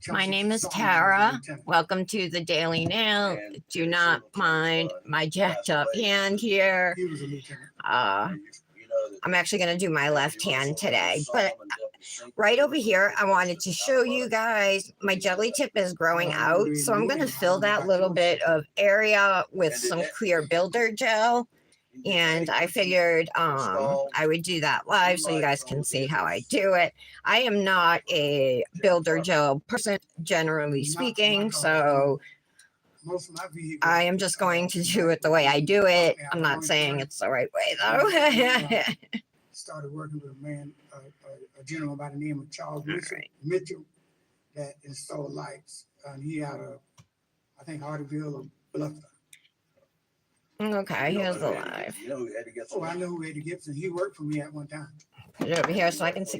My name is Tara. Welcome to the Daily Nail. Do not mind my jacked up hand here. I'm actually going to do my left hand today, but right over here, I wanted to show you guys my jelly tip is growing out. So I'm going to fill that little bit of area with some clear builder gel. And I figured I would do that live so you guys can see how I do it. I am not a builder gel person, generally speaking, so I am just going to do it the way I do it. I'm not saying it's the right way, though. Started working with a gentleman by the name of Charles Mitchell that installed lights. He out of, I think, Hardyville or Bluffton. Okay, here's the live. I know who Eddie Gibson. He worked for me at one time. Put it over here so I can see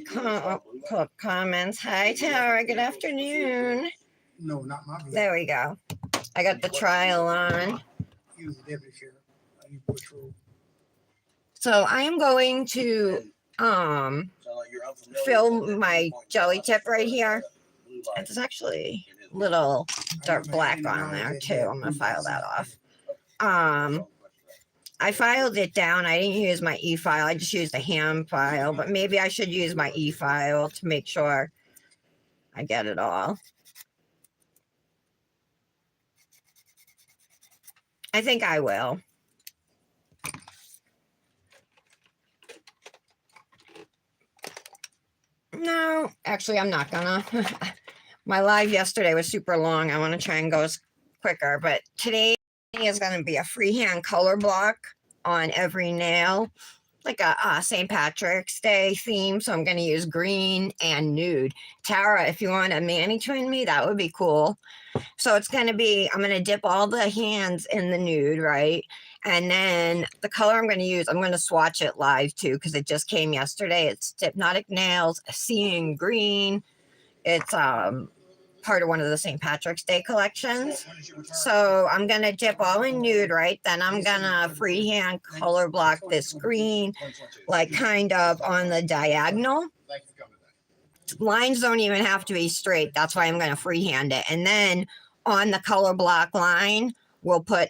comments. Hi, Tara. Good afternoon. No, not my. There we go. I got the trial on. He was a deputy sheriff. He patrolled. So I am going to fill my jelly tip right here. It's actually a little dark black on there too. I'm gonna file that off. I filed it down. I didn't use my e-file. I just used a hand file, but maybe I should use my e-file to make sure I get it all. I think I will. No, actually, I'm not gonna. My live yesterday was super long. I want to try and go quicker, but today is going to be a freehand color block on every nail, like a St. Patrick's Day theme. So I'm going to use green and nude. Tara, if you want to mani twin me, that would be cool. So it's going to be, I'm going to dip all the hands in the nude, right? And then the color I'm going to use, I'm going to swatch it live too, because it just came yesterday. It's Dipnotic Nails, Seeing Green. It's part of one of the St. Patrick's Day collections. So I'm going to dip all in nude, right? Then I'm going to freehand color block this green, like kind of on the diagonal. Lines don't even have to be straight. That's why I'm going to freehand it. And then on the color block line, we'll put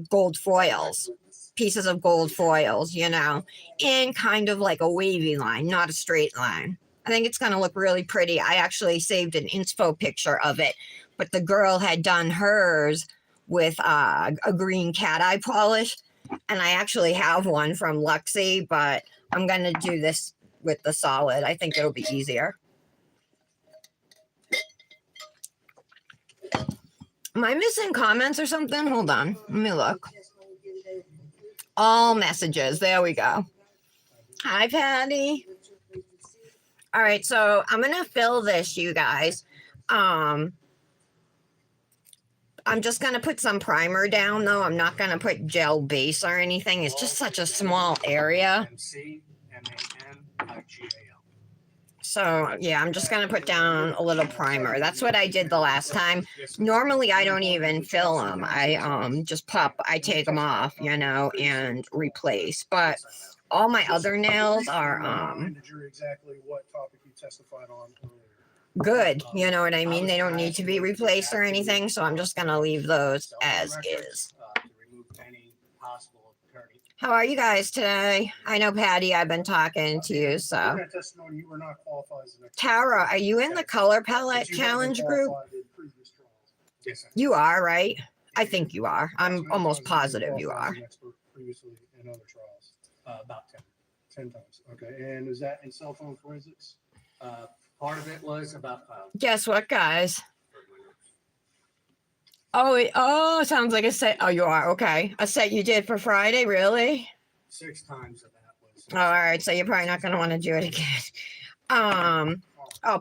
gold foils, pieces of gold foils, you know, in kind of like a wavy line, not a straight line. I think it's going to look really pretty. I actually saved an inspo picture of it, but the girl had done hers with a green cat eye polish, and I actually have one from Luxie, but I'm going to do this with the solid. I think it'll be easier. Am I missing comments or something? Hold on. Let me look. All messages. There we go. Hi, Patty. All right, so I'm going to fill this, you guys. I'm just going to put some primer down, though. I'm not going to put gel base or anything. It's just such a small area. So, yeah, I'm just going to put down a little primer. That's what I did the last time. Normally, I don't even fill them. I just I take them off, you know, and replace. But all my other nails are good. You know what I mean? They don't need to be replaced or anything. So I'm just going to leave those as is. How are you guys today? I know, Patty, I've been talking to you, so. Tara, are you in the color palette challenge group? You are, right? I think you are. I'm almost positive you are. About 10 times. Okay, and is that in cell phone forensics? Part of it was about 5. Guess what, guys? Oh, sounds like a set. Oh, you are. Okay. A set you did for Friday, really? 6 times of that was. All right, so you're probably not going to want to do it again.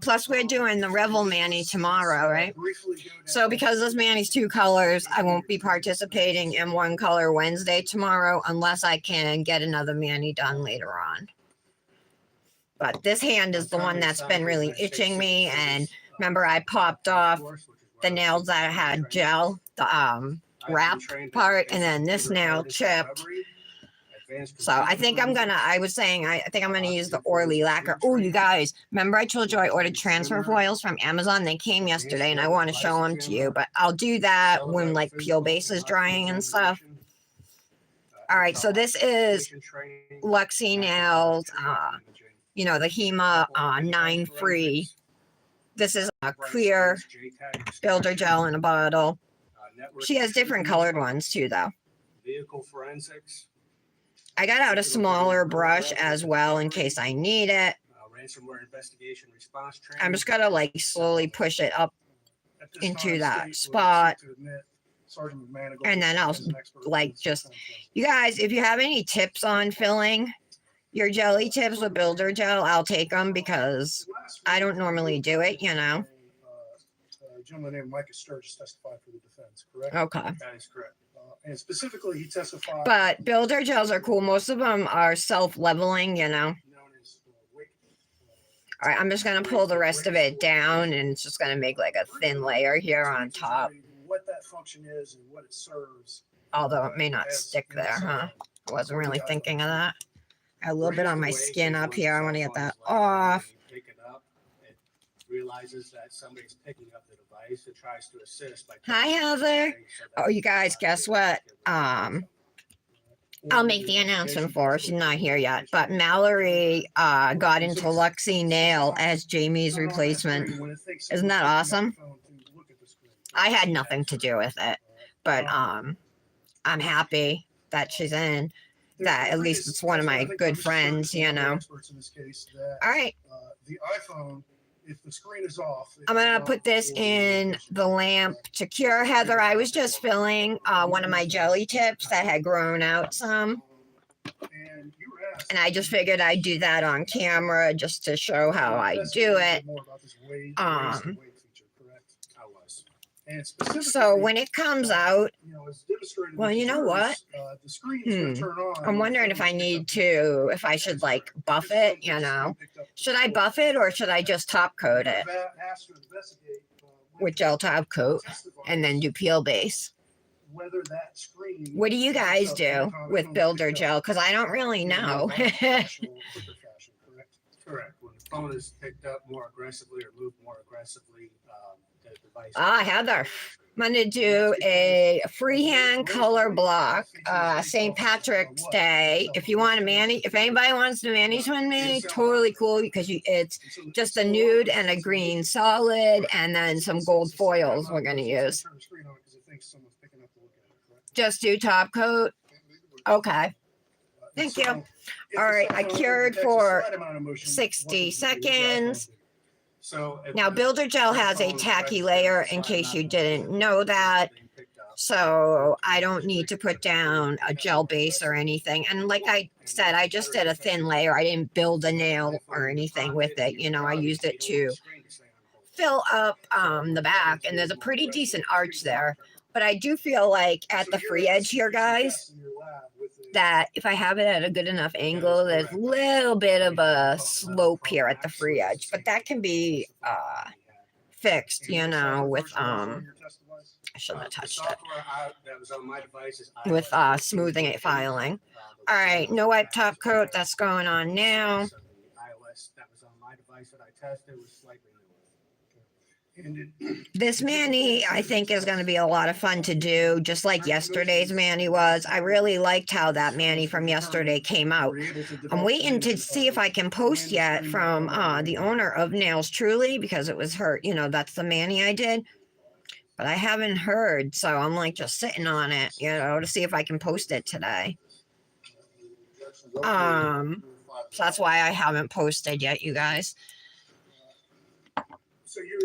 Plus we're doing the Revel Mani tomorrow, right? So because this Mani's 2 colors, I won't be participating in one color Wednesday tomorrow unless I can get another Mani done later on. But this hand is the one that's been really itching me. And remember, I popped off the nails that had gel, the wrap part, and then this nail chipped. So I think I was saying, I think I'm gonna use the Orly lacquer. Oh, you guys, remember I told you I ordered transfer foils from Amazon? They came yesterday and I want to show them to you, but I'll do that when like peel base is drying and stuff. All right, so this is Luxie Nails, you know, the HEMA 9 free. This is a clear builder gel in a bottle. She has different colored ones too, though. Vehicle forensics. I got out a smaller brush as well in case I need it. Ransomware investigation response training. I'm just gonna like slowly push it up into that spot. And then I'll like just, you guys, if you have any tips on filling your jelly tips with builder gel, I'll take them because I don't normally do it, you know. A gentleman named Micah Sturgis testified for the defense, correct? Okay. That is correct. And specifically, he testified. But builder gels are cool. Most of them are self-leveling, you know. All right, I'm just going to pull the rest of it down, and it's just going to make like a thin layer here on top. What that function is and what it serves. Although it may not stick there, huh? I wasn't really thinking of that. A little bit on my skin up here. I want to get that off. Pick it up. It realizes that somebody's picking up the device. It tries to assist. Hi, Heather. Oh, you guys, guess what? I'll make the announcement for her. She's not here yet. But Mallory got into Luxie Nail as Jamie's replacement. Isn't that awesome? I had nothing to do with it. But I'm happy that she's in. That at least it's one of my good friends, you know. All right. The iPhone, if the screen is off, I'm gonna put this in the lamp to cure. Heather, I was just filling one of my jelly tips that had grown out some. And I just figured I'd do that on camera just to show how I do it. So when it comes out, well, you know what? I'm wondering if I need to, if I should like buff it, you know. Should I buff it or should I just top coat it with gel top coat and then do peel base? What do you guys do with builder gel? Because I don't really know. Correct. When the phone is picked up more aggressively or moved more aggressively, the device. Heather, I'm going to do a freehand color block, St. Patrick's Day. If you want to if anybody wants to manage with me, totally cool because it's just a nude and a green solid and then some gold foils we're going to use. Just do top coat? Okay. Thank you. All right, I cured for 60 seconds. Now, builder gel has a tacky layer in case you didn't know that. So I don't need to put down a gel base or anything. And like I said, I just did a thin layer. I didn't build a nail or anything with it. You know, I used it to fill up the back. And there's a pretty decent arch there. But I do feel like at the free edge here, guys, that if I have it at a good enough angle, there's a little bit of a slope here at the free edge, but that can be fixed, you know, with I shouldn't have touched it, with smoothing it filing. All right, no wipe top coat, that's going on now. So the iOS that was on my device that I tested was slightly newer. This mani, I think, is going to be a lot of fun to do, just like yesterday's mani was. I really liked how that mani from yesterday came out. I'm waiting to see if I can post yet from the owner of Nails Truly, because it was her, you know, that's the mani I did. But I haven't heard, so I'm like just sitting on it, you know, to see if I can post it today. So that's why I haven't posted yet, you guys. So you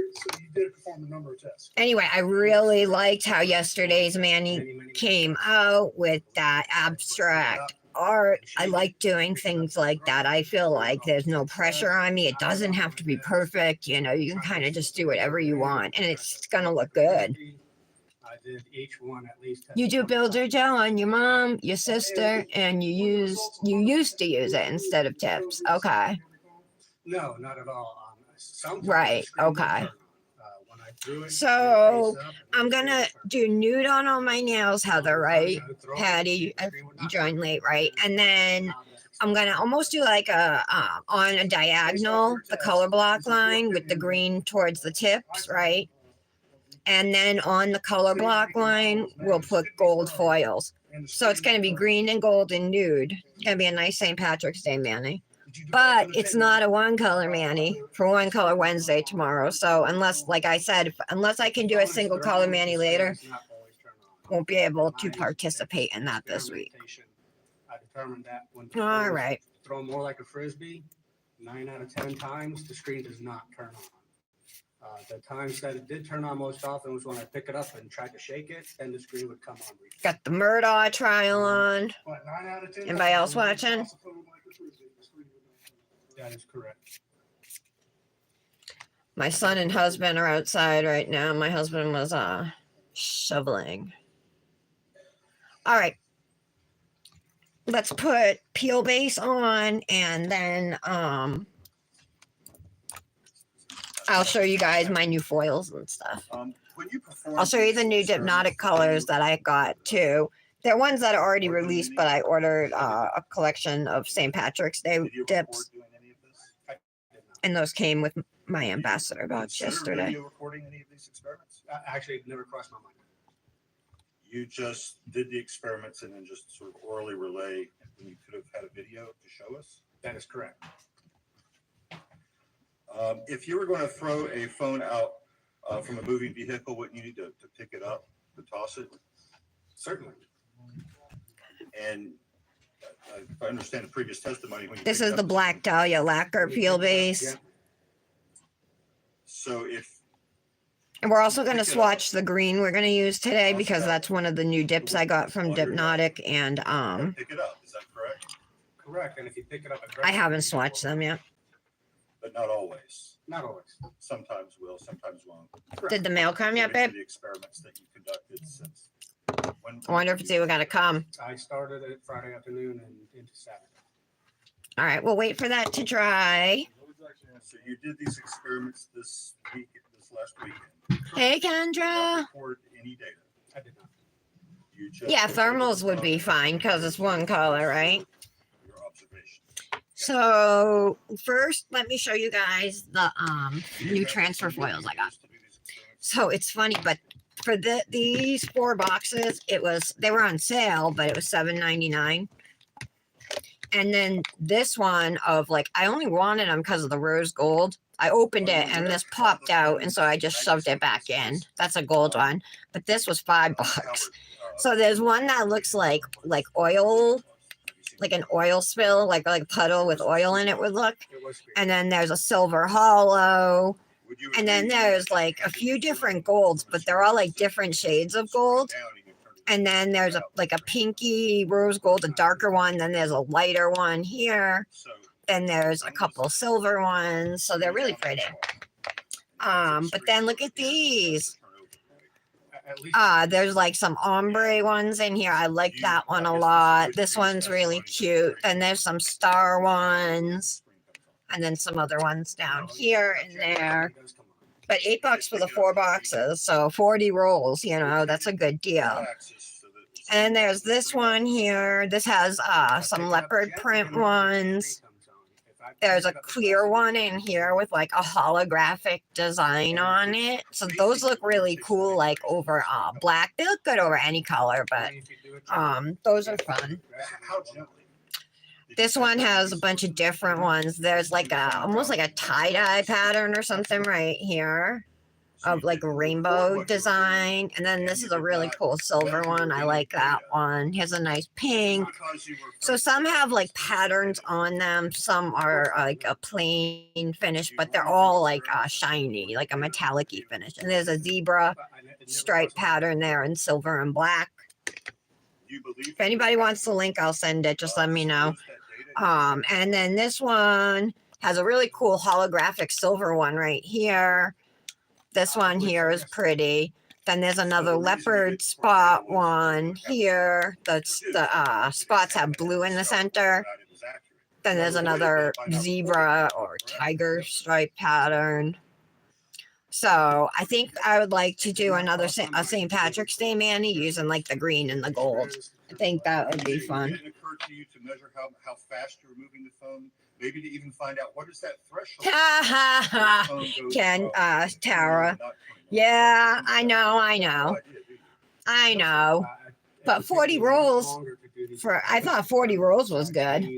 did perform a number of tests. Anyway, I really liked how yesterday's mani came out with that abstract art. I like doing things like that. I feel like there's no pressure on me. It doesn't have to be perfect. You know, you can kind of just do whatever you want and it's going to look good. You do builder gel on your mom, your sister, and you used to use it instead of tips. Okay. No, not at all. Right. Okay. through it, So, face up, and I'm the screen gonna would turn. do nude on all my nails, Heather, right? Patty, you joined late, right? And then I'm gonna almost do like a on a diagonal, the color block line with the green towards the tips, right? And then on the color block line, we'll put gold foils. So it's gonna be green and gold and nude. It's gonna be a nice St. Patrick's Day Manny. But it's not a one color Manny for one color Wednesday tomorrow. So unless, like I said, unless I can do a single color Manny later, won't be able to participate in that this week. I determined that when All right. throw more like a frisbee, 9 out of 10 times the screen does not turn on. The times that it did turn on most often was when I pick it up and tried to shake it, then the screen would come on. Got the Murdaugh trial on. But 9 out of 10 Anybody else times, watching? it's also like a frisbee, the screen would not turn on. That is correct. My son and husband are outside right now. My husband was shoveling. All right. Let's put peel base on and then I'll show you guys my new foils and stuff. When you perform I'll show you the new these Dipnotic experiments, colors that I got too. They're ones that are already Or doing released, any- but I ordered a collection of St. Patrick's Day did you dips, record doing any of this? Did not. and those came with my ambassador box Consider yesterday. video recording any of these experiments? Actually, it never crossed my mind. You just did the experiments and then just sort of orally relay when you could have had a video to show us? That is correct. If you were going to throw a phone out from a moving vehicle, wouldn't you need to pick it up, to toss it? Certainly. And if I understand the previous testimony, when you This picked is up the Black Dahlia lacquer peel base. Yeah. So if And we're also going to Pick it up. swatch the green we're going to use today because that's one of the new dips I got from Dipnotic. And pick it up, is that correct? Correct. And if you pick it up, I haven't swatched them yet. But not always. Not always. Sometimes will, sometimes won't. Did the mail come yet, According babe? to the experiments that you conducted since. I wonder if it's even going to come. I started it Friday afternoon and into Saturday. All right, we'll wait for that to dry. So you did these experiments this last weekend. Hey, Did not Kendra. record any data. I did not. You just Yeah, recorded thermals would be fine because it's one color, right? Your observation. So first, let me show you guys the new transfer foils I got. So it's funny, but for these 4 boxes, they were on sale, but it was $7.99. And then this one of like, I only wanted them because of the rose gold. I opened it and this popped out, and so I just shoved it back in. That's a gold one, but this was $5. So there's one that looks like oil, like an oil spill, like a puddle with oil in it would look. It was great. And then there's a silver hollow. And then there's like a few different golds, but they're all like different shades of gold. And then there's like a pinky rose gold, a darker one. Then there's a lighter one here. Then there's a couple silver ones. So they're really pretty. But then look at these. At least There's like some ombre ones in here. I like that one a lot. This one's really cute. Then there's some star ones. And then some other ones down here and there. But $8 for the 4 boxes, so 40 rolls, that's a good deal. And then there's this one here. This has some leopard print ones. There's a clear one in here with like a holographic design on it. So those look really cool, like over black. They look good over any color, but those are fun. How gently? This one has a bunch of different ones. There's like almost like a tie-dye pattern or something right here of like a rainbow design. And then this is a really cool silver one. I like that one. Here's a nice pink. So some have like patterns on them. Some are like a plain finish, but they're all like shiny, like a metallic-y finish. And there's a zebra stripe pattern there in silver and black. If anybody wants the link, I'll send it. Just let me know. And then this one has a really cool holographic silver one right here. This one here is pretty. Then there's another leopard spot one here. The spots have blue in the center. Then there's another zebra or tiger stripe pattern. So I think I would like to do another a St. Patrick's Day Manny using like the green and the gold. I think that would be fun. Did it occur to you to measure how fast you're moving the phone? Maybe to even find out what is that threshold? Ha ha ha. Ken, Tara. Yeah, I know. I know. But 40 rolls I thought 40 rolls was good.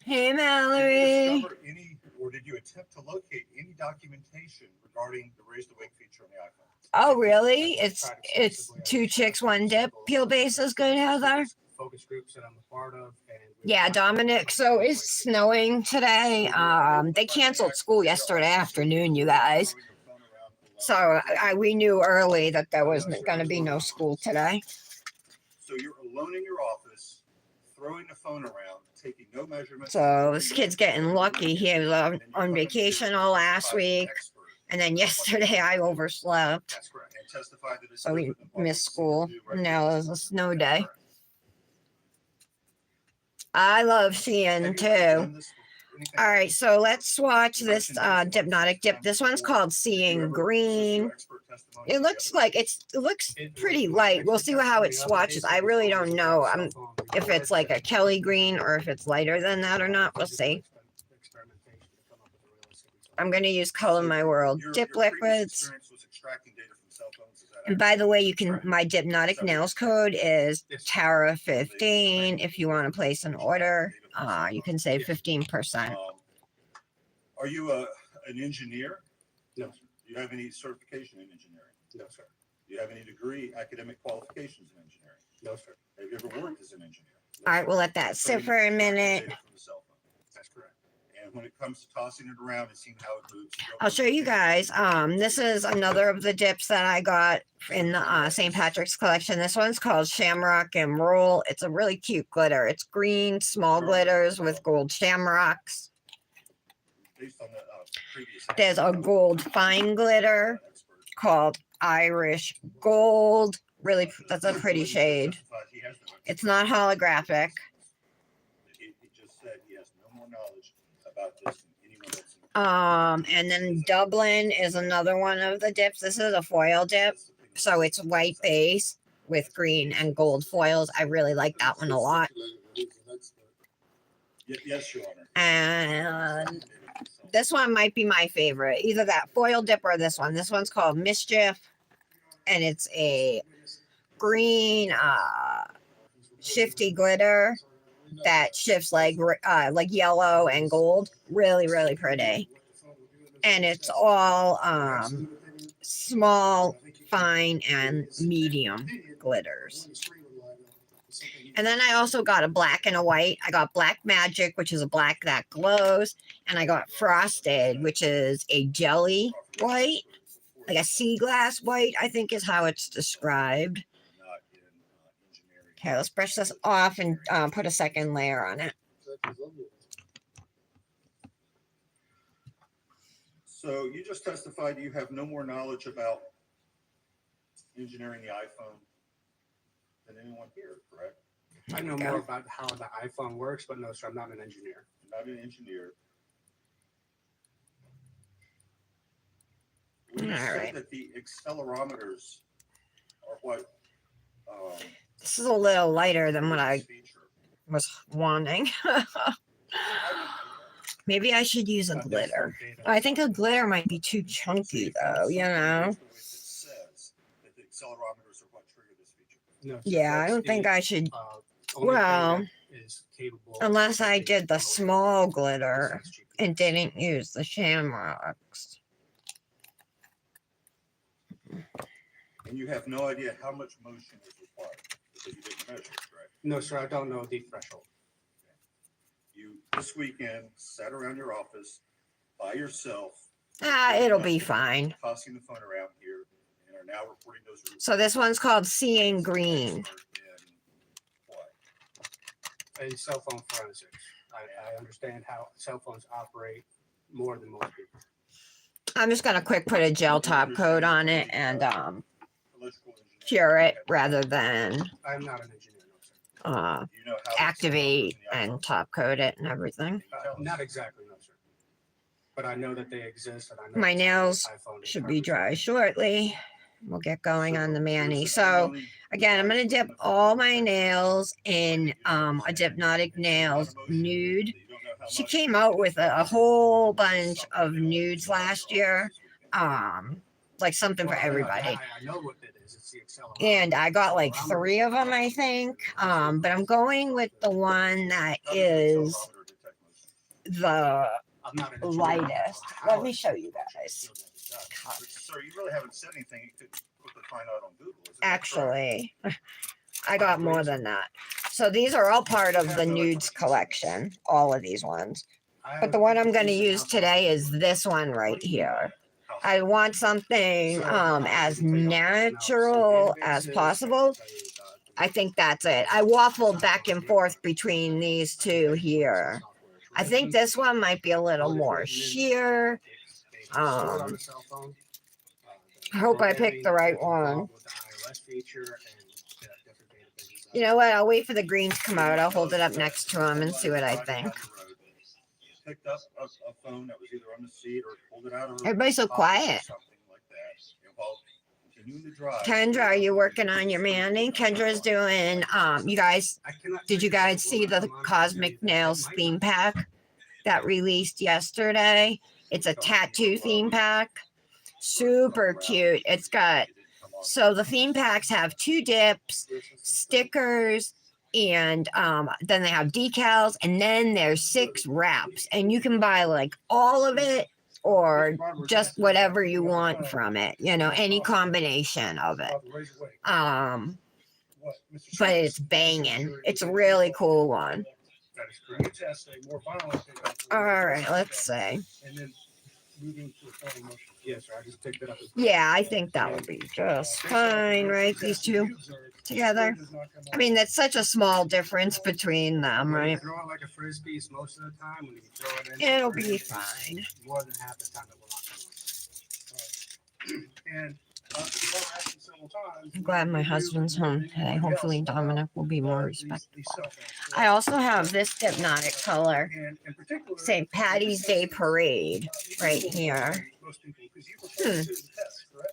Hey, Mallory. Discover any, or did you attempt to locate any documentation regarding the raise to wake feature on the iPhone? Oh, really? It's two chicks, one dip. Peel base is good, Heather. Focus groups that I'm a part of. Yeah, Dominic. So it's snowing today. They canceled school yesterday afternoon, you guys. So we knew early that there wasn't going to be no school today. So you're alone in your office, throwing the phone around, taking no measurements. So this kid's getting lucky. He was on vacation all last week. And then yesterday I overslept. That's correct. And testify that So we missed school. Now it's a snow day. I love seeing too. All right, so let's watch this Dipnotic dip. This one's called Seeing Green. It looks like it looks pretty light. We'll see how it swatches. I really don't know if it's like a Kelly green or if it's lighter than that or not. We'll see. I'm going to use Color My World dip liquids. And by the way, you can, my Dipnotic nails code is Tara15. If you want to place an order, you can save 15%. Are you an engineer? No, sir. Do you have any certification in engineering? No, sir. Do you have any degree, academic qualifications in engineering? No, sir. Have you ever worked as an engineer? All right, we'll let that sit for a minute. That's correct. And when it comes to tossing it around and seeing how it moves, I'll show you guys. This is another of the dips that I got in the St. Patrick's collection. This one's called Shamrock and Roll. It's a really cute glitter. It's green, small glitters with gold shamrocks. Based on the previous. There's a gold fine glitter called Irish Gold. Really, that's a pretty shade. It's not holographic. He just said he has no more knowledge about this than anyone else. And then Dublin is another one of the dips. This is a foil dip, so it's white base with green and gold foils. I really like that one a lot. Yes, Your Honor. And this one might be my favorite, either that foil dip or this one. This one's called Mischief, and it's a green shifty glitter that shifts like yellow and gold. Really, really pretty. And it's all small, fine, and medium glitters. And then I also got a black and a white. I got Black Magic, which is a black that glows. And I got Frosted, which is a jelly white, like a sea glass white, I think is how it's described. Okay, let's brush this off and put a second layer on it. So you just testified you have no more knowledge about engineering the iPhone than anyone here, correct? I know more about how the iPhone works, but no, sir, I'm not an engineer. You're not an engineer. You All said right. that the accelerometers are what? This is a little lighter than what I feature. was wanting. Maybe I should use a glitter. I think a glitter might be too chunky though, you know? It says that the accelerometers are what trigger this feature. No, sir, Yeah, I that's don't think the, I should, only thing well, that is capable unless of I taking did the photos small is glitter GPS. and didn't use the shamrocks. And you have no idea how much motion is required because you didn't measure it, right? No, sir, I don't know the threshold. You, this weekend, sat around your office by yourself. It'll be fine. Tossing the phone around here and are now reporting those results. So this one's called Seeing Green. Expert in what? In cell phone forensics, I understand how cell phones operate more than most people. I'm just gonna quick put a gel top coat on it and Electrical engineering. cure it rather than I'm not an engineer, no, sir. Do you know how activate and top coat it and everything. Not exactly, no, sir. but I know that they exist, and I know My it's on the nails iPhone to should be determine- dry shortly. We'll get going on the Manny. Here's So only again, I'm gonna dip all my nails in a Dipnotic Nails nude. She came out with a whole bunch of nudes last year. Like something for Well, everybody. I know what it is. It's the accelerometer. And I got like 3 of them, I think. But I'm going with the one that is the I'm not an engineer, lightest. so Let how me it's show you functioning, guys. I feel that it does. Sir, you really haven't said anything. You could quickly find out on Google. Isn't that correct? Actually, I got more than that. So these are all part of the nudes collection, all of these ones. I But the have one I'm going to decent use house today phone. is this one right here. I want something as natural as possible. I think that's it. I waffled back and forth between these two here. I think this one might be a little more sheer. I hope I picked the right one. You know what? I'll wait for the green to come out. I'll hold it up next to him and see what I think. Picked up a phone that was either on the seat or pulled it out of her Everybody's so pocket or quiet. something like that. And while continuing to drive, Kendra, are you working on your Manny? Kendra's doing, you guys, did you guys see the Cosmic Nails theme pack that released yesterday? It's a tattoo theme pack. Super cute. It's got, so the theme packs have 2 dips, stickers, and then they have decals, and then there's 6 wraps, and you can buy like all of it or just whatever you want from it, you know, any combination of it. But it's banging. It's a really cool one. That is correct. All right, let's see. And then moving to a forward motion. Yes, sir. I just picked it up. Yeah, I think that would be just fine, right? These two together. I mean, that's such a small difference between them, When you right? throw it like a frisbee, most of the time when you throw it in, It'll be fine. more than half the time it will not come off. And people have asked me several times, I'm glad my husband's home today. Hopefully Dominic will be more respectful. I also have this Dipnotic color, And in particular, St. Patty's Day Parade, right here. most people, because you perform to the test, correct?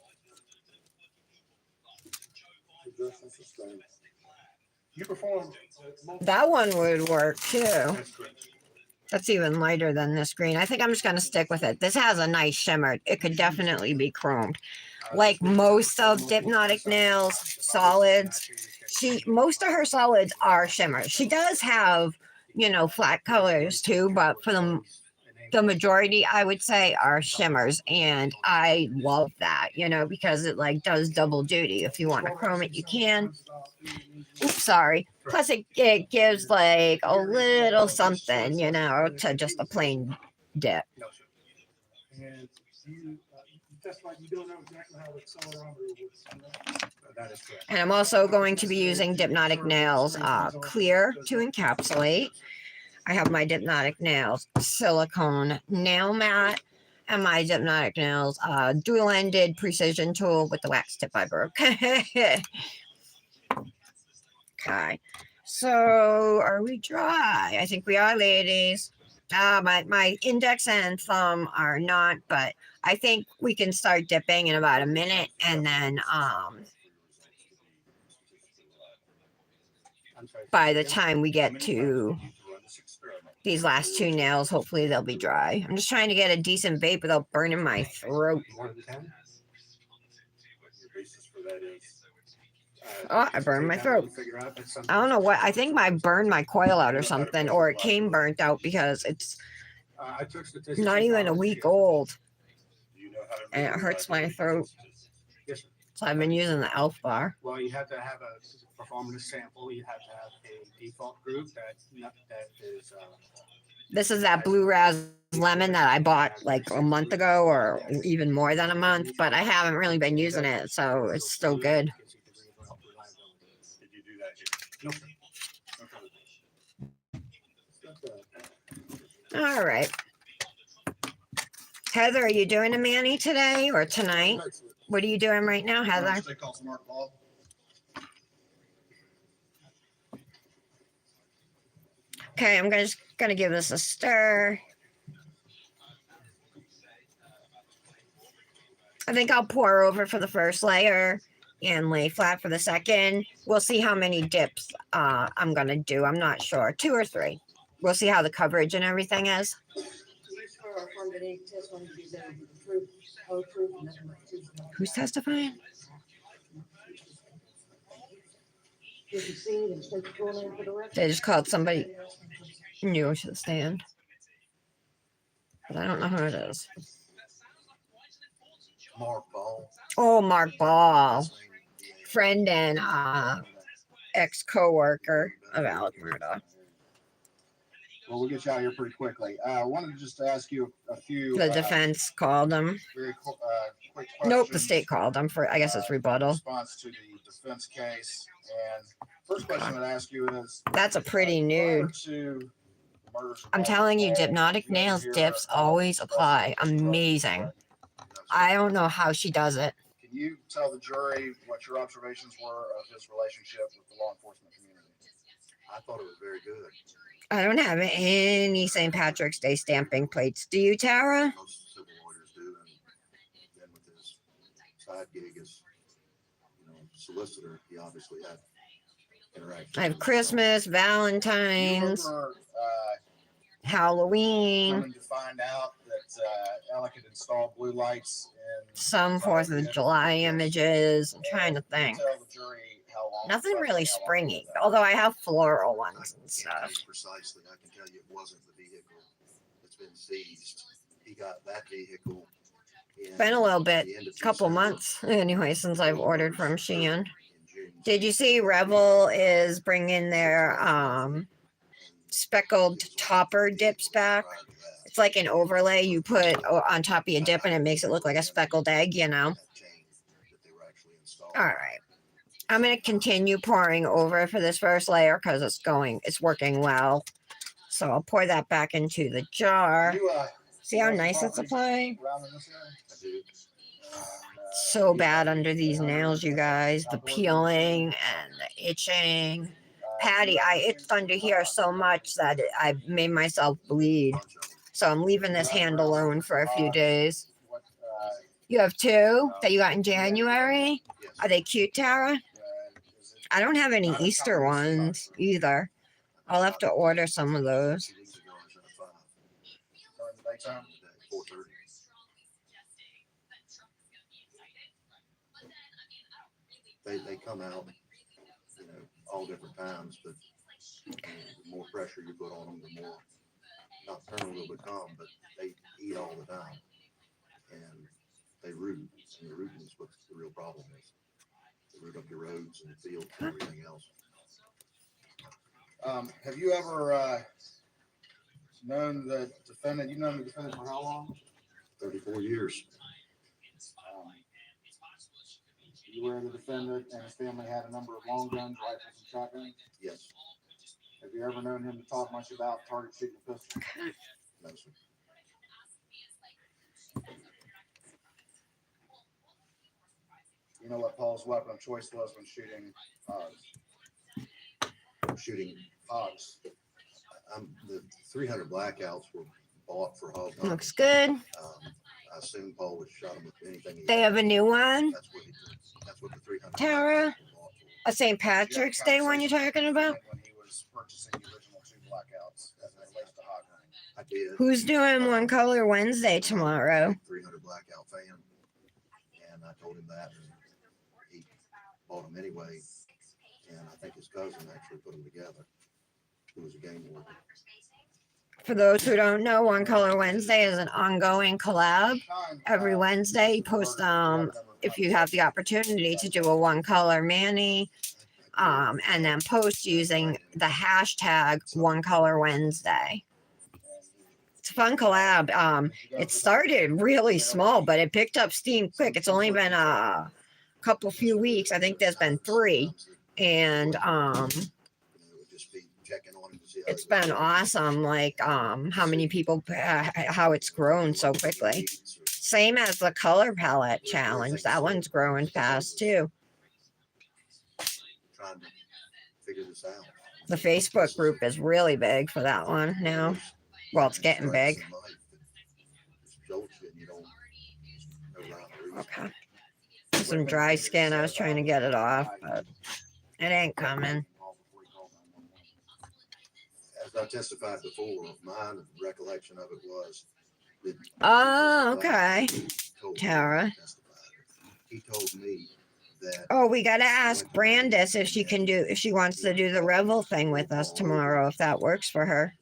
You perform. That one would work too. That's correct. That's even lighter than this green. I think I'm just going to stick with it. This has a nice shimmer. It could definitely be chromed. Like most of Dipnotic Nails solids, most of her solids are shimmers. She does have, you know, flat colors too, but for the majority, I would say, are shimmers, and I love that, you know, because it like does double duty. If you want to chrome it, you can. Oops, sorry. Plus, it gives like a little something, you know, to just a plain dip. No, sir. And you testified you don't know exactly how the accelerometer works. That is correct. And I'm also going to be using Dipnotic Nails clear to encapsulate. I have my Dipnotic Nails silicone nail mat and my Dipnotic Nails dual-ended precision tool with the wax tip I broke. Okay, so are we dry? I think we are, ladies. My index and thumb are not, but I think we can start dipping in about a minute, and then I'm sorry. by the time we get to these last 2 nails, hopefully they'll be dry. I'm just trying to get a decent vape without burning my throat. More than 10? Your basis for that is Oh, I burned my throat. I don't know what. I think I burned my coil out or something, or it came burnt out because it's I took statistics. not even a week old, do you know how to and it hurts my throat. Yes, sir. So I've been using the Elf bar. Well, you have to have a performance sample. You have to have a default group that is. This is that blue raz lemon that I bought like a month ago, or even more than a month, but I haven't really been using it, so it's still good. Did you do that here? No, sir. All right. Heather, are you doing a Manny today or tonight? What are you doing right now, Heather? They call smart ball. Okay, I'm just gonna give this a stir. I think I'll pour over for the first layer and lay flat for the second. We'll see how many dips I'm gonna do. I'm not sure, 2 or 3. We'll see how the coverage and everything is. Who's testifying? They just called somebody new to the stand, but I don't know who it is. Mark Ball. Oh, Mark Ball, friend and ex co-worker of Alec Murdaugh. Well, we'll get you out of here pretty quickly. I wanted to just ask you a few The defense called him. very quick questions. Nope, the state called him for, I guess it's In rebuttal. response to the defense case. And first question I'd ask you is, That's a pretty prior nude. to the murders of I'm Walter telling you, Ball, Dipnotic did you ever nails hear dips of always expressing apply. distrust Amazing. of I don't know how she does it. Can you tell the jury what your observations were of his relationship with the law enforcement community? I thought it was very good. I don't have any St. Patrick's Day stamping plates. Do you, Tara? Most civil lawyers do, and then with his side gig as, solicitor, he obviously had interactions. I have Christmas, You Valentine's, remember Halloween, coming to find out that Alec had installed blue lights in some 4th of July images. I'm trying to think. Tell the jury how long. Nothing really how long springy, ago that although I have floral I ones and can't tell stuff. you precisely. I can tell you it wasn't the vehicle that's been seized. He got that vehicle. Been a little bit, the end of couple December, months anyway, since I've ordered from Shein. in June. Did you see Revel is bringing their speckled topper dips back? It's like an overlay you put on top of your dip and it makes it look like a speckled egg, you know? All right. I'm going to continue pouring over for this first layer because it's working well. So I'll pour that back into the jar. See how nice it's applied? around in this area? I do. So bad under these nails, you guys. The peeling and the itching. Patty, I itched under here so much that I made myself bleed. Bunch of them. So I'm leaving this hand alone for a few days. What, You have 2 that you got in January? Yes. Are they cute, Tara? is it I don't have any Easter ones either. I'll have to order some of those. 2 weeks ago, I was at a 5. during the daytime? 4:30. They come out, all different times, but the more pressure you put on them, the more nocturnal they'll become, but they eat all the time. And they root, and the rooting is what the real problem is. They root up your roads and the fields and everything else. Have you ever known the defendant? You've known the defendant for how long? 34 years. You were the defendant and his family had a number of long guns, rifles, and shotguns. Yes. Have you ever known him to talk much about target shooting a pistol? No, sir. You know what Paul's weapon of choice was when shooting Shooting. hogs? The 300 blackouts were bought for hog hunting. Looks good. I assume Paul would shot him with anything. He They had. have a new one. That's what he did. That's what the 300. Tara? blackouts were bought for. A St. Patrick's Day one you're talking about? When he was purchasing the original 2 blackouts as it relates to hog hunting. I did. Who's doing One Color Wednesday tomorrow? 300 blackout fan, and I told him that, and he bought them anyway. And I think his cousin actually put them together. Who was a game warden. For those who don't know, One Color Wednesday is an ongoing collab. Every Wednesday, you post if you have the opportunity to do a one color Manny, and then post using the hashtag One Color Wednesday. It's a fun collab. It started really small, but it picked up steam quick. It's only been a few weeks. I think there's been 3, and It would just be checking on him to see how it's he was been doing. awesome. Like how many people, how it's grown so quickly. Same as the color palette challenge. That one's growing fast too. Trying to figure this out. The Facebook group is really big for that one now. Well, it's getting big. Okay. Some dry skin. I was trying to get it off, but it ain't coming. As I testified before, my recollection of it was that. Oh, okay. told me Tara. to testify. He told me that. Oh, we gotta ask Brandis if she can do, if she wants to do the Revel thing with us tomorrow, if that works for her.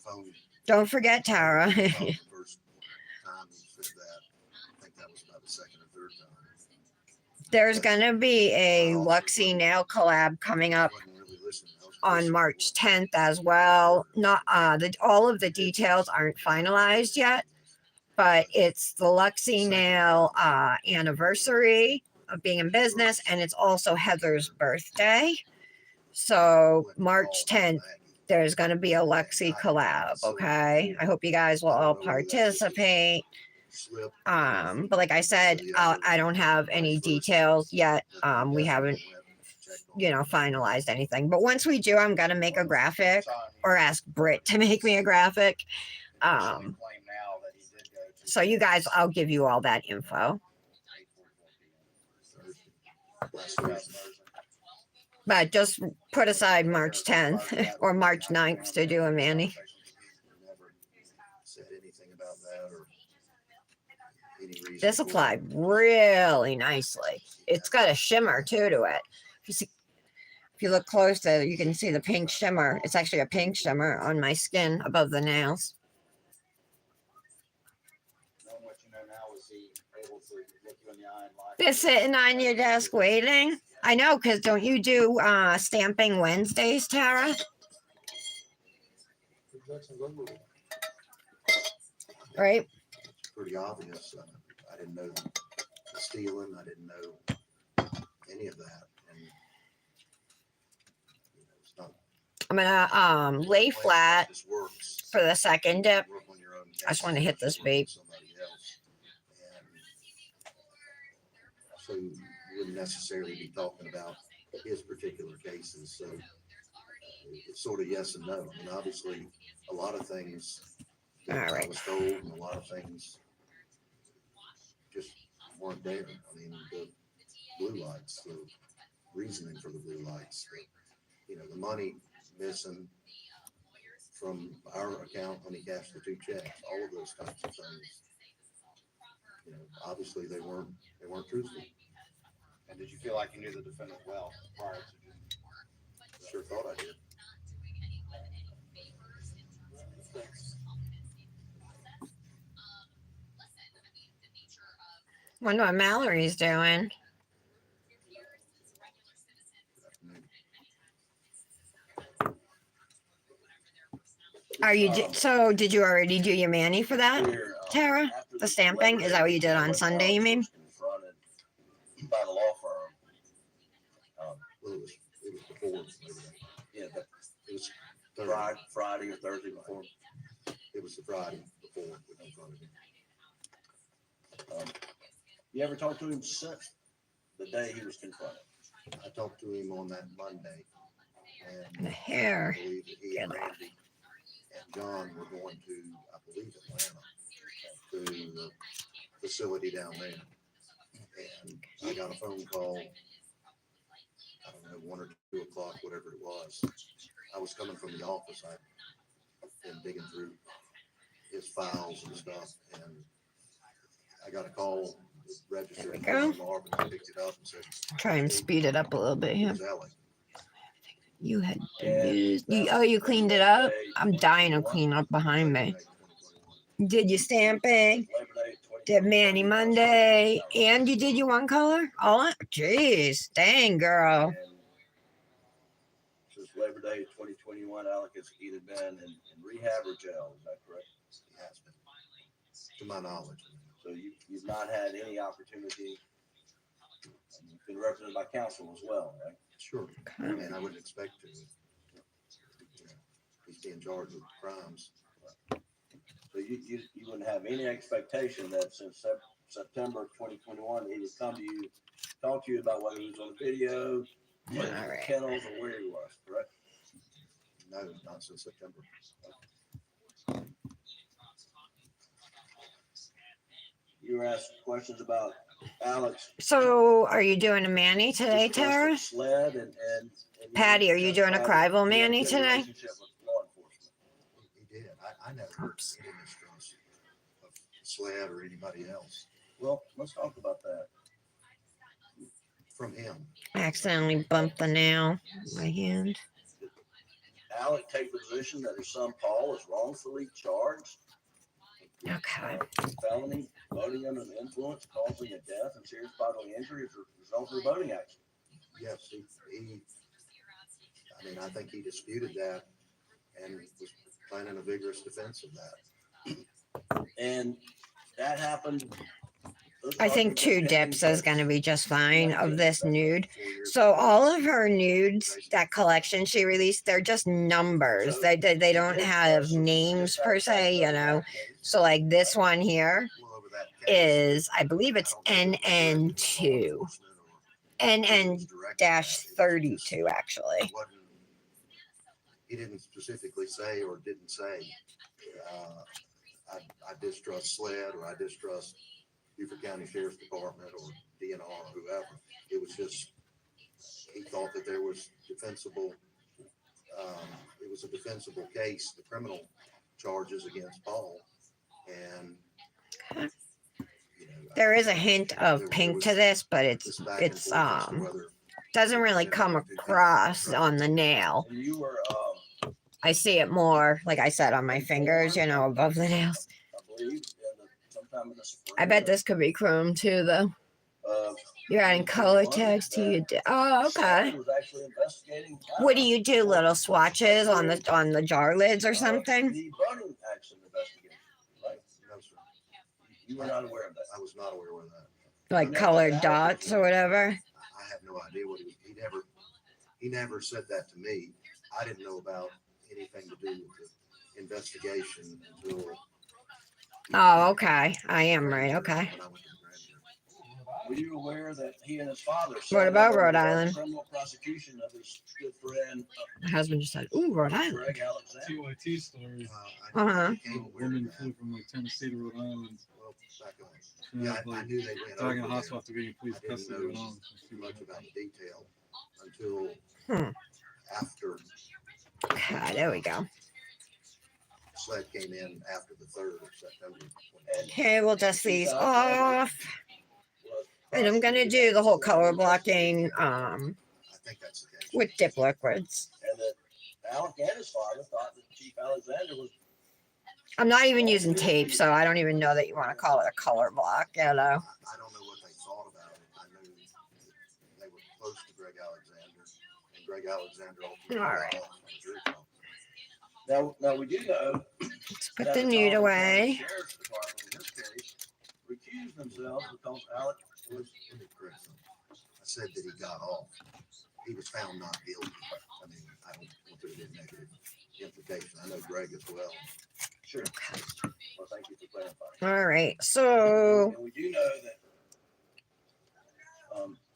phone- Don't forget, Tara. the first time he said that, I think that was about the second or third time. There's gonna be a Luxie nail collab coming up Wasn't really listening. I was on listening. March 10th as well. Not all of the details aren't finalized yet, but it's the Luxie nail anniversary of being in business, and it's also Heather's birthday. So March 10th, there's going to be a Luxie collab. Okay, I hope you guys will all participate. But like I said, I don't have any details yet. We haven't, finalized anything. But once we do, I'm gonna make a graphic or ask Britt to make me a graphic. So you guys, I'll give you all that info. But just put aside March 10th or March 9th to do a Manny. Never said anything about that or any reason This for applied it. really nicely. It's got a shimmer too to it. If you look closer, you can see the pink shimmer. It's actually a pink shimmer on my skin above the nails. Knowing what you know now, was he able to look you in the eye and lie? They're sitting on your desk waiting. I know, because don't you do stamping Wednesdays, Tara? Right? It's pretty obvious. I didn't know the stealing. I didn't know any of that. And, it's not. I'm gonna lay flat This works. for the second dip. Work on your own I just want to hit this case, vape. somebody else. And so you wouldn't necessarily be talking about his particular cases. So it's sort of yes and no. I mean, obviously, a lot of things that All I right. was told, and a lot of things just weren't there. I mean, the blue lights, the reasoning for the blue lights, the money missing from our account when he cashed the 2 checks, all of those types of things. Obviously they weren't truthful. And did you feel like you knew the defendant well prior to just? Sure thought I did. Wonder what Mallory's doing. Are you so? Did you already do your Manny for that, Tara? The stamping, is that what you did on Sunday? You mean? By the law firm. Well, it was before Labor Day. Yeah, but It was Friday or Thursday before. It was the Friday before we confronted him. You ever talked to him since the day he was confronted? I talked to him on that Monday, and The hair. I believe that he Get and off. Randy and John were going to, I believe, Atlanta, to the facility down there. And I got a phone call, I don't know, 1 or 2 o'clock, whatever it was. I was coming from the office. I'd been digging through his files and stuff, and I got a call, registered in There we Marvin. I picked it up and said, Try and speed it up a little bit here. "Who's Alec?" You had you cleaned it up? I'm dying to clean up behind me. Did you stamping? Did Manny Monday? And you did your one color? All jeez, dang girl. Since Labor Day 2021, Alec has either been in rehab or jail, is that correct? He has been, to my knowledge. So you've not had any opportunity, and you've been represented by counsel as well, right? Sure. Okay. And I wouldn't expect to. He's being charged with crimes. So you wouldn't have any expectation that since September 2021, he would come to you, talk to you about whether he was on video, whether he was in Alright. kennels, or where he was, correct? No, not since September. You were asked questions about Alex. So are you doing a Manny today, distrusted Tara? SLED and he Patty, are you doing a testified that Crival he had a Manny good today? relationship with law enforcement. He did. I never Oops. any mistrust of SLED or anybody else Well, let's talk about that. from him. I accidentally bumped the nail with my hand. Alec take the position that his son Paul is wrongfully charged Okay. with felony voting under the influence causing a death and serious bodily injury as a result of the voting action. Yes, I mean, I think he disputed that and was planning a vigorous defense of that. And that happened. I think 2 dips is going to be just fine of this nude. So all of her nudes, that collection she released, they're just numbers. They don't have names per se, you know. So like this one here Well, over that case, is, I believe it's NN2, NN-32 actually. He didn't specifically say or didn't say, I distrust SLED or I distrust Beaufort County Sheriff's Department or DNR or whoever. It was just, he thought that there was defensible, it was a defensible case, the criminal charges against Paul. And, you know, There is a hint of pink to this, but this back and forth as to whether doesn't really come across on the nail. And you were, I see it more, like I said, on my fingers, you know, above the nails. I believe, sometime in the spring. I bet this could be chrome too, though. Uh, You're adding color tags to your. Oh, okay. was actually investigating. What do you do? Little swatches on the jar lids or something? The voting action investigation, right? no, sir, You were not aware of that. I was not aware of that. Like colored dots or whatever? I have no idea what he never said that to me. I didn't know about anything to do with the investigation until. Oh, okay. I am right. Okay. When I went to the grand jury. Were you aware that he and his father? What about settled Rhode the Island? Criminal prosecution of his good friend. My husband just said, "Ooh, Rhode Island." Greg Alexander. TYT story. Uh-huh. became A aware of woman that. flew from like Tennessee to Rhode Island. Well, back on. And Yeah, had, I like, knew they went dog in over the hospital there. after being in police I didn't custody. know and all. too much about the detail until Hmm. after Ah, there we go. SLED came in after the 3rd of September. Okay, we'll dust these off. And I'm gonna do the whole color blocking I think that's the case. with dip liquids. And that Alec and his father thought that Chief Alexander was. I'm not even using tape, so I don't even know that you want to call it a color block, you know. I don't know what they thought about it. I knew they were close to Greg Alexander, and Greg Alexander ultimately All right. got off on the jury trial. Now we do know. Let's put the nude away. Sheriff's Department in this case recused themselves because Alec was. Let me correct something. I said that he got off. He was found not guilty. I mean, I don't want there to be a negative implication. I know Greg as well. Sure. Well, thank you for clarifying. All right, so And we do know that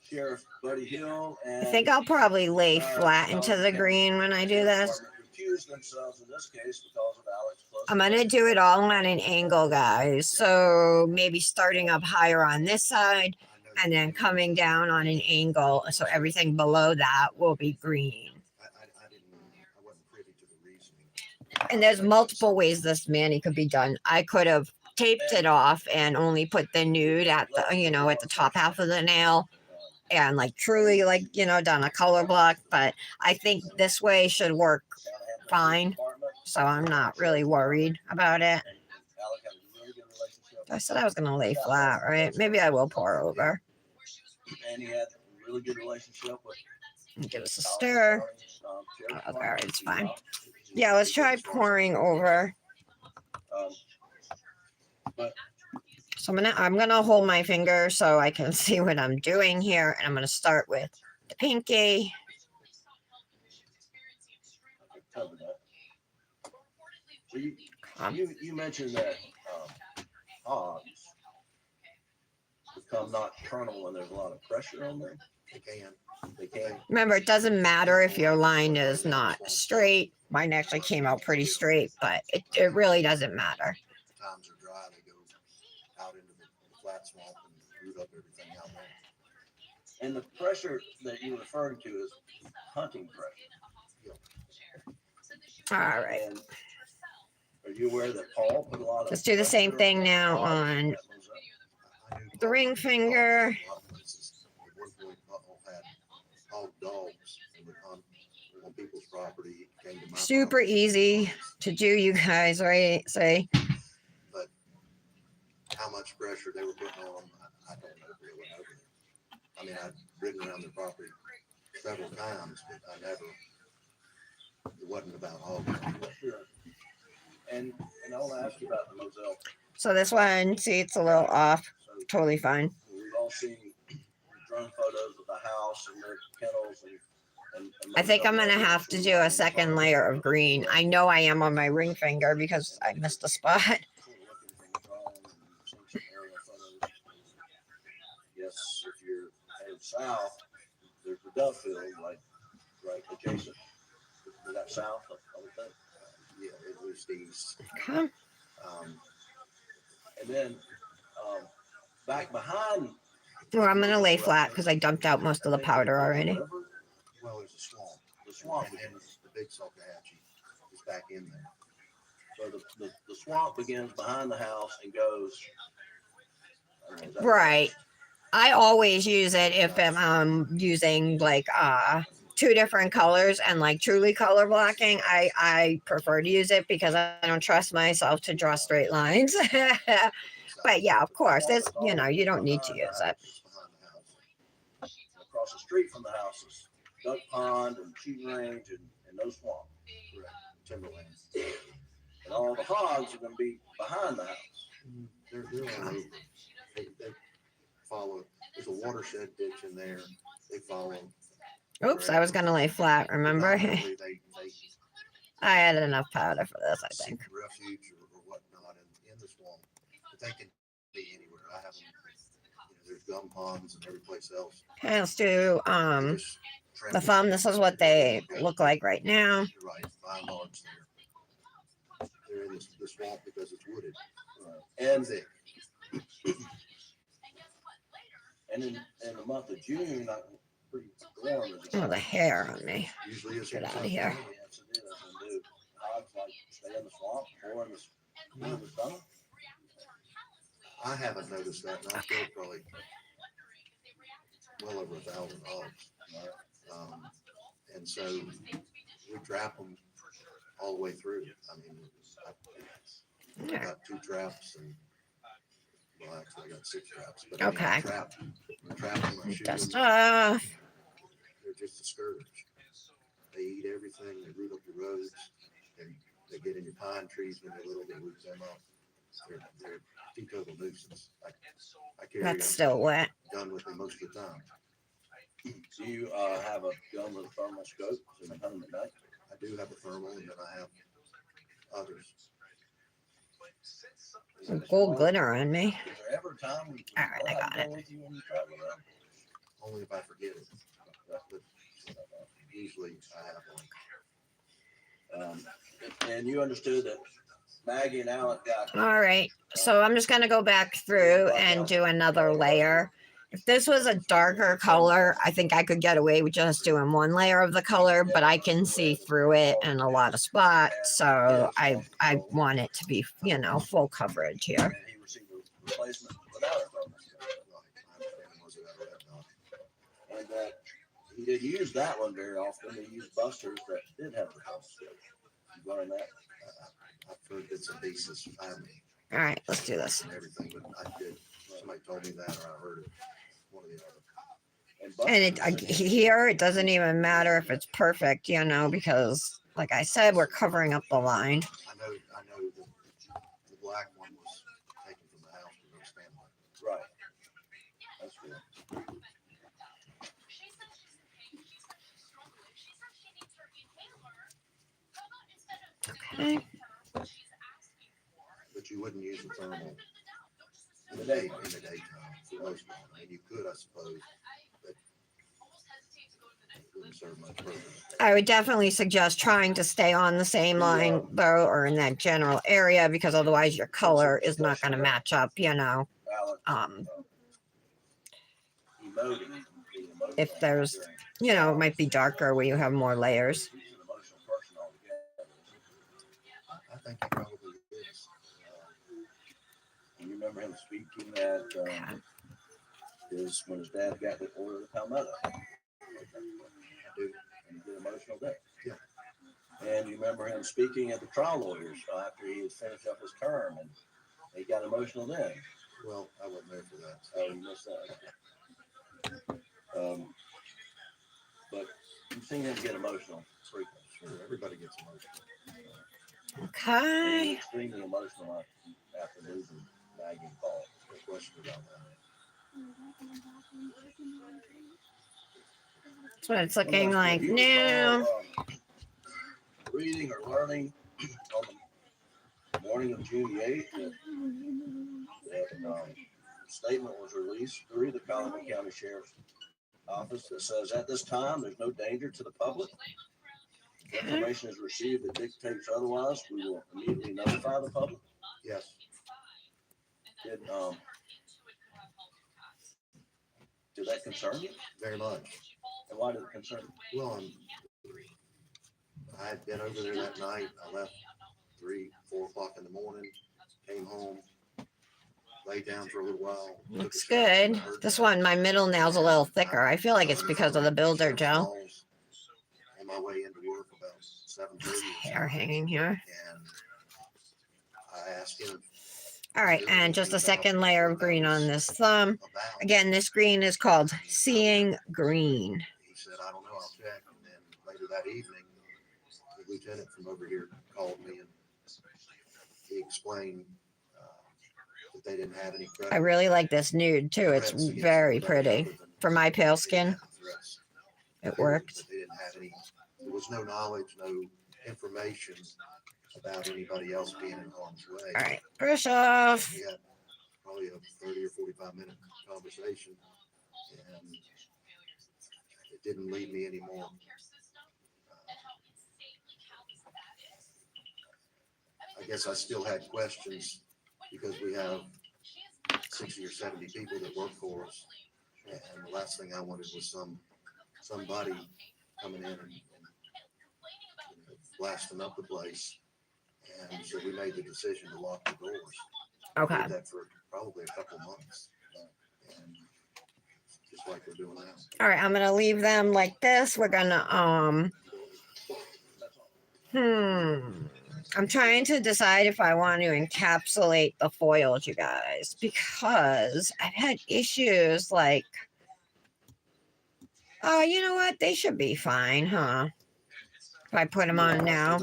Sheriff Buddy Hill and I think I'll probably lay flat into the green when I do this. recused themselves in this case because of Alec's close. I'm gonna do it all on an angle, guys. So maybe starting up higher on this side I know and then coming down on an angle, so everything below that will be green. I wasn't privy to the reasoning. And there's multiple ways this Manny could be done. I could have taped it off and only put the nude at the, you know, at the top half of the nail and like truly like, you know, done a color block, but I think this way should work fine. So I'm not really worried about it. I said I was gonna lay flat, right? Maybe I will pour over. And he had a really good relationship with. Give us a stir. All right, it's fine. Yeah, let's try pouring over. So I'm gonna hold my finger so I can see what I'm doing here, and I'm gonna start with the pinky. Cover that. So you mentioned that hogs become nocturnal when there's a lot of pressure on them. They can. They can. Remember, it doesn't matter if your line is not straight. Mine actually came out pretty straight, but it really doesn't matter. Times are dry, they go out into the flat swamp root up everything out there. And the pressure that you're referring to is hunting pressure. All right. And are you aware that Paul put a lot of? Let's do the same pressure thing now on on that mosaic? I knew the ring finger. a lot of places. At one point, Butthole had hog dogs and would hunt on people's property. It came to my Super property. easy to do, you guys, right? Say, But how much pressure they were putting on them, I don't know really over there. I mean, I've ridden around the property several times, but I never, it wasn't about hog dogs. Sure. And I want to ask you about the mosaic. so this one, see, it's a little off. So Totally fine. we've all seen drone photos of the house and their kennels and I think I'm gonna have to do a second layer of green. I know I am on my ring finger because I missed a spot. Yes, if you're headed south, there's the dove field, right adjacent. Is that south? I would think. Yeah, it was east. Okay. And then back behind. Well, I'm gonna lay flat because I dumped out most of the powder already. Well, there's a swamp. The swamp And then begins. the big Salcahatchee is back in there. So the swamp begins behind the house and goes. I don't know, is that- Right. I always use it if I'm using like two different colors and like truly color blocking. I prefer to use it because I don't trust myself to draw straight lines. But yeah, of course, it's, you know, you don't need to use it. It's behind the house. Across the street from the house is duck pond and shooting range and no swamp. Correct. Timberlands. And all the hogs are going to be behind the house. They're all over. They follow. There's a watershed ditch in there. They follow. Oops, I was gonna lay flat, remember? Predominantly, they I had enough powder for this, I seek think. refuge or whatnot in the swamp. But they can be anywhere. I have them. There's gum ponds and every place else. Okay, let's do They just the trample thumb. This is what they look like right now. You're right. By and large, they're in the swamp because it's wooded. And thick. and in the month of June, I'm pretty warm. Oh, the hair on me. Usually it's Get in outta South here. Carolina. Yes, it is. And do hogs like stay in the swamp or in the summer? I haven't noticed that, and I've killed probably well over 1,000 hogs. And so we trap them all the way through. I mean, I got 2 traps and, well, actually I got 6 traps. But I mean, I Okay. trap them, I shoot Dust them. off. They're just a scourge. They eat everything. They root up your roads. They get in your pine trees when they're little. They root them up. They're a teetotal nuisance. I carry That's them still wet. gun with me most of the time. Do you have a gun with a thermal scope in the hunt at night? I do have a thermal, and then I have others. Some gold glitter on me. Is there ever a time when you All right, I don't have got a gun with you when you travel around? Only if I forget it. But usually I have one. And you understood that Maggie and Alec got. All right, so I'm just gonna go back through and do another layer. If this was a darker color, I think I could get away with just doing one layer of the color, but I can see through it in a lot of spots. So I want it to be, you know, full coverage here. And he received a replacement without a thermal scope. My understanding was that I would have not. And that he didn't use that one very often. He used busters that did have the thermal scope. You learned that? I've heard bits and pieces. I haven't All right, let's do this. and everything, but I did. Somebody told me that, or I heard it. One or the other. And here, it doesn't even matter if it's perfect, you know, because like I said, we're covering up the line. I know the black one was taken from the house to go stand by. Right. That's good. Okay. But you wouldn't use the thermal in the daytime for the most part. I mean, you could, I suppose, but it wouldn't serve much purpose. I would definitely suggest trying to stay on the same line though, or in that general area, because otherwise your color is not going to match up, you know. Alec, noting being emotional If there's, during you know, it might be darker where you have more layers. He's an emotional person altogether. I think he probably is. And you remember him speaking at when his dad got the order of the Palmetto. I do. And he did emotional then. Yeah. And you remember him speaking at the trial lawyers after he had finished up his term, and he got emotional then. Well, I wasn't there for that. Oh, you missed that. But you've seen him get emotional frequently. Sure, everybody gets emotional. He was Okay. extremely emotional after losing Maggie and Paul. No question about that. That's what it's looking like Do you now. recall, reading or learning on the morning of June 8th that statement was released through the Collier County Sheriff's Office that says, at this time, there's no danger to the public. If information is received that dictates otherwise, we will immediately notify the public. Yes, Did that concern you? very much. And why did it concern you? Well, I had been over there that night. I left 3, 4 o'clock in the morning, came home, laid down for a little while. took a Looks shower, good. heard This that. one, my middle nail's a little thicker. I feel like it's because of the builder gel. Calls On my way into work about 7:30. Hair hanging here. And I asked him All right, and just a second layer of green on this thumb. about. Again, this green is called Seeing Green. He said, I don't know, I'll check. And then later that evening, the lieutenant from over here called me and he explained that they didn't have any I really like this nude too. It's very pretty. For my pale skin, it worked. They didn't have any, there was no knowledge, no information about anybody else being in harm's way. All right, brush off. We had probably a 30 or 45-minute conversation, and it didn't leave me anymore. I guess I still had questions because we have 60 or 70 people that work for us, and the last thing I wanted was somebody coming in and blasting up the place. And so we made the decision to lock the doors. Okay. We did that for probably a couple months. And just like we're doing now. All right, I'm gonna leave them like this. We're gonna I'm trying to decide if I want to encapsulate the foils, you guys, because I've had issues like, oh, you know what? They should be fine, huh? If I put them on now.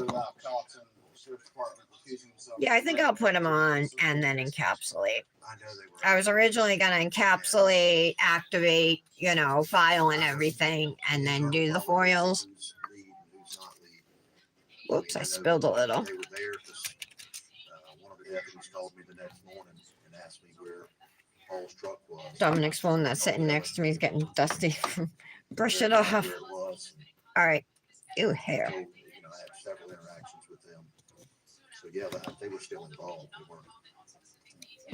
Yeah, I think I'll put them on and then encapsulate. I know they were. I was originally going to encapsulate, activate, you know, file and everything, and then do the foils. Who's lead and who's not lead. Whoops, I know spilled a little. They were there because one of the deputies called me the next morning and asked me where Paul's truck was. Dominic's phone that's sitting next to me is getting dusty. Brush it off. Where it was. All right. Ew, hair. So, I had several interactions with them. So yeah, they were still involved. They weren't.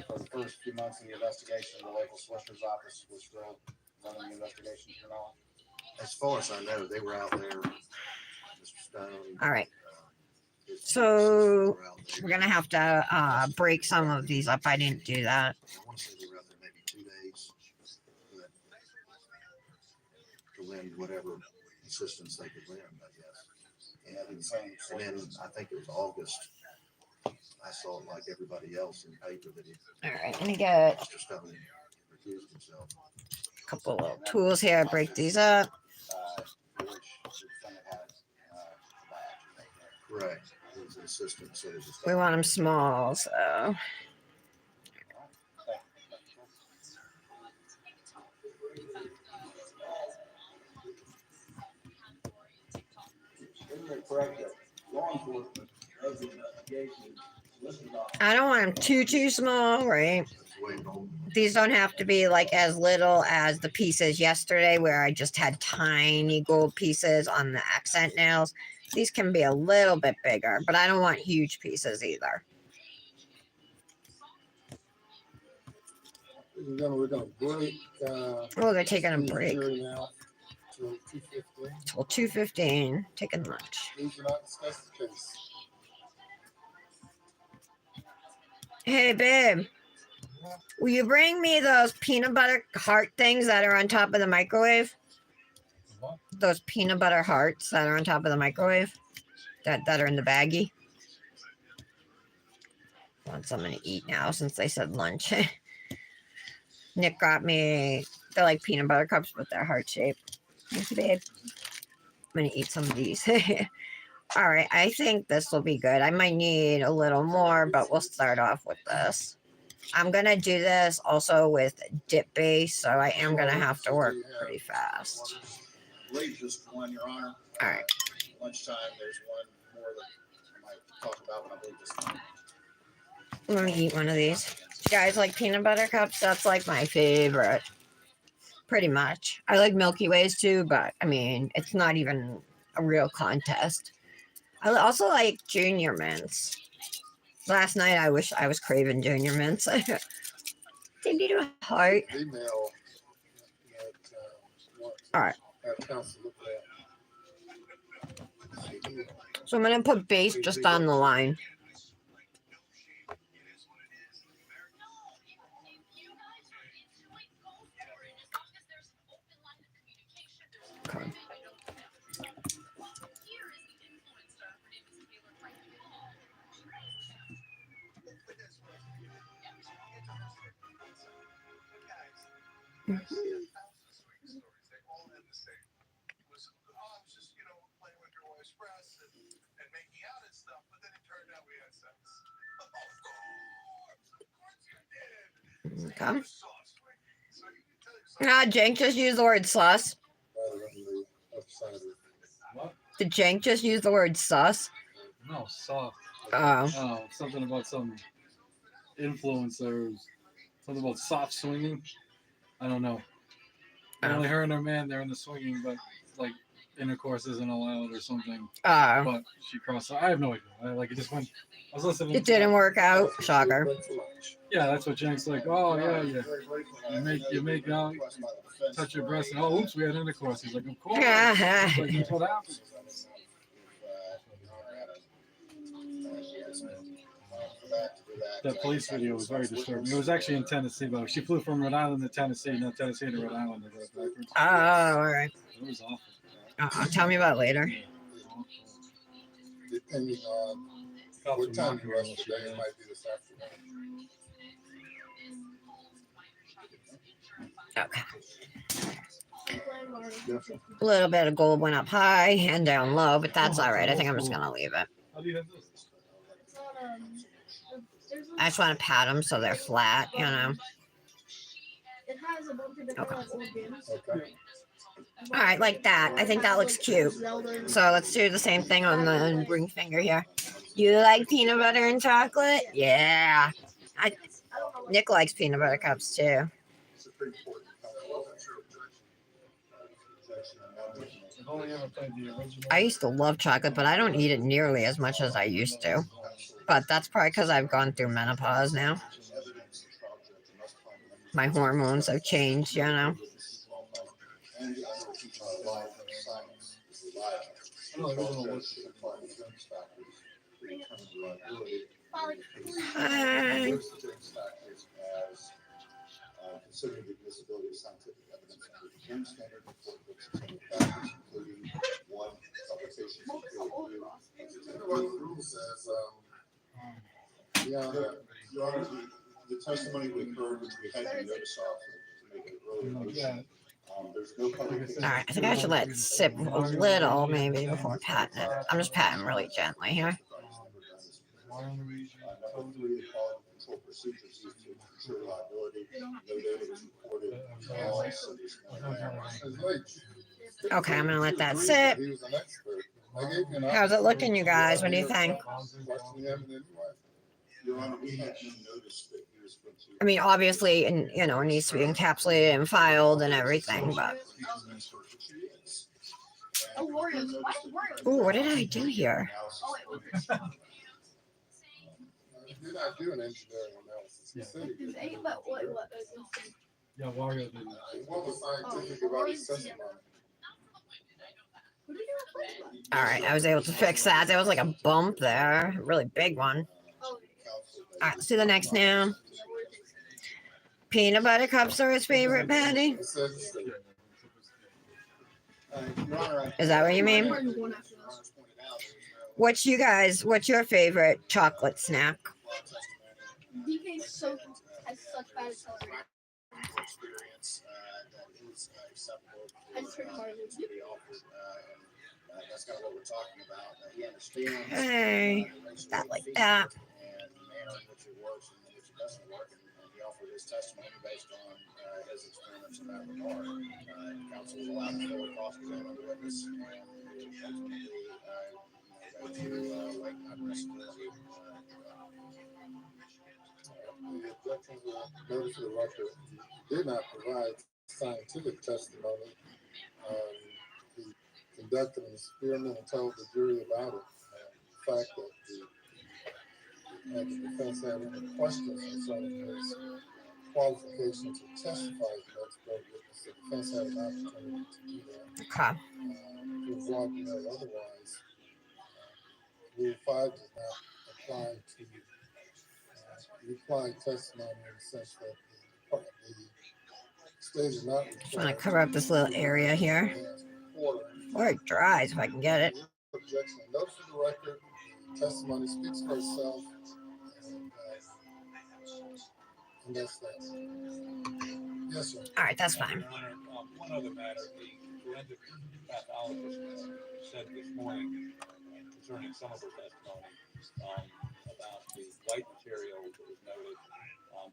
For the first few months of the investigation, the local solicitor's office was still running the investigation, you know. As far as I know, they were out there. Mr. Stone. All right. His So, were out there. We're going to have to break some of these up. I didn't do that. I want to say they were out there maybe 2 days. To lend whatever assistance they could lend, I guess. And then I think it was August. I saw it like everybody else in the paper that he, All right. Let me get Mr. Stone recused himself. a couple of little tools here. Break these up. Which the defendant had the biopsy right there. Correct. His assistant said it was. We want them small, so. Isn't it correct that law enforcement does the investigation, solicitor's office? I don't want them too small, right? That's the way it rolled. These don't have to be like as little as the pieces yesterday where I just had tiny gold pieces on the accent nails. These can be a little bit bigger, but I don't want huge pieces either. We're gonna break, Oh, they're taking a the break jury now till 2:15. till 2:15. Taking lunch. Please do not discuss the case. Hey, babe. Will you bring me those peanut butter heart things that are on top of the microwave? What? Those peanut butter hearts that are on top of the microwave that are in the baggie. Want something to eat now since they said lunch. Nick got me, they're like peanut butter cups, but they're heart shaped. Thank you, babe. I'm gonna eat some of these. All right, I think this will be good. I might need a little more, but we'll start off with this. I'm gonna do this also with dip base, so I am gonna have to work pretty fast. Latest one, Your Honor. All right. Lunchtime, there's one more that I might talk about, but I believe this one. I'm gonna eat one of these. You guys like peanut butter cups? That's like my favorite. Pretty much. I like Milky Ways too, but I mean, it's not even a real contest. I also like Junior Mints. Last night I wish I was craving Junior Mints. They need a heart. Email that, All right. have counsel look at. So I'm gonna put base just on the line. Okay. Okay. Jank just used the word sus. Rather than the other side of it. What? Did Jank just use the word sus? No, soft. Oh. Oh, something about some influencers. Something about soft swinging. I don't know. Apparently, her and her man, they're in the swinging, but like intercourse isn't allowed or something. Oh. But she crossed. I have no idea. It just went. I was listening. It didn't work out. Shocker. Break for lunch. Yeah, that's what Jank's like. Oh yeah, yeah. You make out, touch your breast, and oh, oops, we had intercourse. He's like, of course. Like, that's what happened. That police video was very disturbing. It was actually in Tennessee, though. She flew from Rhode Island to Tennessee, not Tennessee to Rhode Island. They got it backwards. Oh, all right. It was awful. Tell me about it later. Depending on Cops what were time knocking you her rush while she today, it was- might be this afternoon. Okay. A little bit of gold went up high and down low, but that's all right. I think I'm just gonna leave it. How do you have this? I just want to pat them so they're flat, you know. It has a bunch of different like, old games. Okay. All right, like that. I think that looks cute. So let's do the same thing on the ring finger here. You like peanut butter and chocolate? Yeah. Nick likes peanut butter cups too. I've only ever played the original. I used to love chocolate, but I don't eat it nearly as much as I used to. But that's probably because I've gone through menopause now. My hormones have changed, you know. Hi. Considering the admissibility of scientific evidence under the Chem standard, the court looks at some of the factors, including one, publications of peer review. Says, yeah, Your Honor, the testimony we heard, which we had to notice off to make it really emotional. There's no publication. All right, I think I should let it sip a little maybe before patting it. I'm just patting really gently here. Number three, the quality control procedures used to ensure reliability. No data was reported. All subjects were it's late. Okay, I'm gonna let that sit. He was an expert. I gave you an How's it looking, you guys? What do you think? Question him anyway. Your Honor, we had no notice that he was going to. I mean, obviously, and you know, it needs to be encapsulated and filed and everything, but. Oh, Warriors. Why Warriors? Ooh, what did I do here? You're not doing engineering analysis. He said he did. Hey, but what? Yeah, Wario did. What was scientific about his testimony? Who did you replace with? All right, I was able to fix that. There was like a bump there, a really big one. Oh, All right, let's do the next now. Peanut butter cups are his favorite, Patty. He said, Your Honor, Is that what you mean? What's your favorite chocolate snack? DK has such bad acceleration. Experience that is acceptable. I just heard Marley. To be offered, and that's kind of what we're talking about. He understands Okay, that like that. and the manner in which it works and in which it doesn't work, and he offered his testimony based on his experience in that regard. Counsel was allowed to fully cross-examine the witness, and ultimately go to late admissibility. the objections were noted to the record. He did not provide scientific testimony. He conducted an experiment and told the jury about it. The fact that the defense had any questions concerning his qualification to testify as an expert witness, the defense had an opportunity to do that. Okay. To avoid otherwise, Rule 5 does not apply to replying testimony in the sense that the state is not Just want to cover up this little area here, or it dries if I can get it. Objection. Note for the record, the testimony speaks for itself, and that's that. Yes, sir. All right, that's fine. Your Honor, one other matter, the forensic pathologist said this morning concerning some of her testimony about the white material that was noted.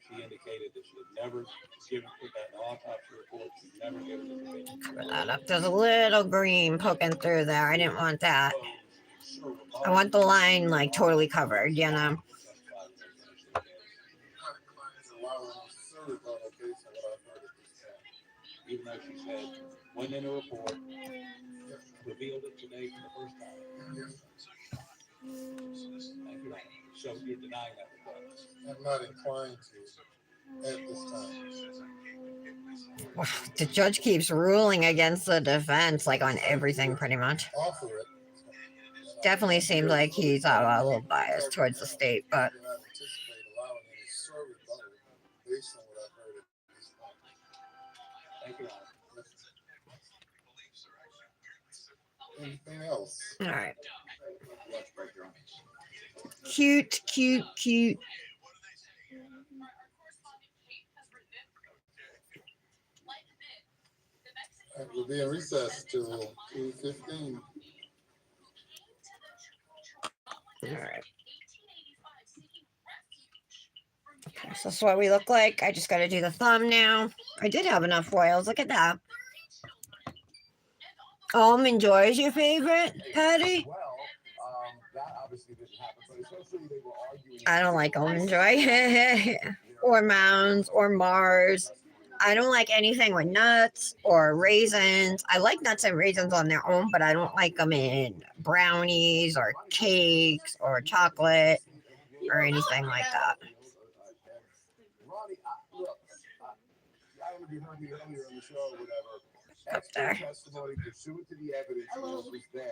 She indicated that she had never put that in the autopsy report. She'd never given it to me. Cover that up. There's a little green poking through there. I didn't want that. I want the line like totally covered, you know. Even though she said, went in a report, revealed it today for the first time. Thank you. So you're denying that request? I'm not inclined to at this time. Wow, the judge keeps ruling against the defense, like on everything, pretty much. Offer it. Definitely seems like he's a little biased towards the state, but I don't anticipate allowing any service based on what I've heard at this point. Thank you. Anything else? all right. Lunch break, Your Honor. Cute, cute, cute. We'll be in recess till 2:15. All right. Okay, so this is what we look like. I just got to do the thumb now. I did have enough foils. Look at that. Almond Joy is your favorite, Patty? Well, that obviously didn't happen, but essentially they were arguing. I don't like Almond Joy. Or Mounds or Mars. I don't like anything with nuts or raisins. I like nuts and raisins on their own, but I don't like them in brownies or cakes or chocolate or anything like that. Ronnie, look, I don't know if you heard me earlier on the show or whatever. Up there. Expert testimony pursuant to the evidence was there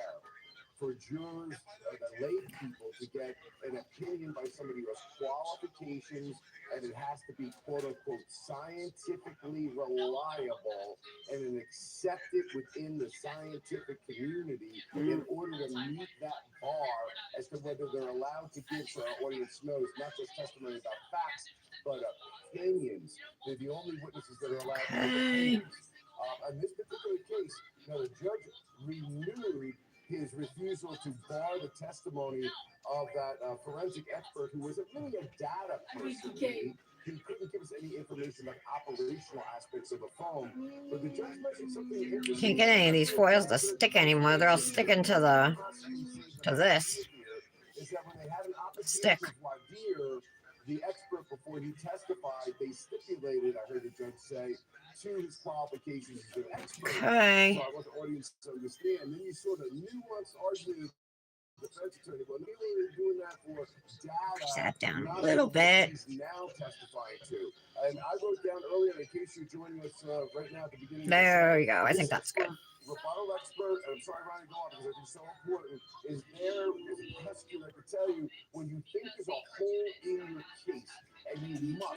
for jurors, the lay people, to get an opinion by somebody who has qualifications, and it has to be quote unquote scientifically reliable and accepted within the scientific community in order to meet that bar as to whether they're allowed to give, so our audience knows, not just testimony about facts, but opinions. They're the only witnesses that are allowed to give opinions. In this particular case, the judge renewed his refusal to bar the testimony of that forensic expert who was really a data person. He couldn't give us any information about operational aspects of the phone, but the judge mentioned something interesting. Can't get any of these foils to stick anymore. They're all sticking to this Is that when they had an stick. The expert, before he testified, they stipulated, I heard the judge say, to his qualifications as an expert. Okay. So I want the audience to understand. Then you saw the nuanced argument defense attorney. Well, they were doing that for data. Sat down a not little for what bit. he's now testifying to. And I wrote down earlier, in case you're joining us right now at the beginning. There we go. I this think that's good. Rebuttal expert, and I'm sorry, Ronnie, go on because I think it's so important, is there as a prosecutor, I can tell you, when you think there's a hole in your case, and you have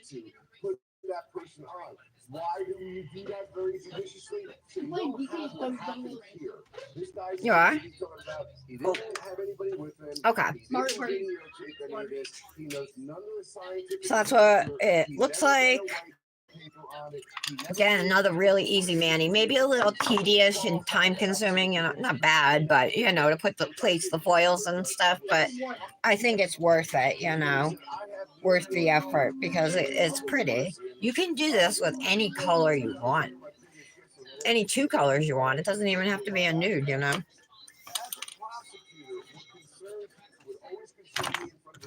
to put that person on. Why do you do that very judiciously? So you don't have what happened here. This guy's You are? he's talking about he didn't have anybody with him. Okay. He didn't videotape any of this. He knows none of the scientific. So that's what it He looks never read like. a white paper on it. He never Again, read another really easy Manny. Maybe a little tedious and time consuming, not bad, but to put the plates, the foils and stuff. But I think it's worth it, worth the effort because it's pretty. You can do this with any color you want, any two colors you want. It doesn't even have to be a nude, And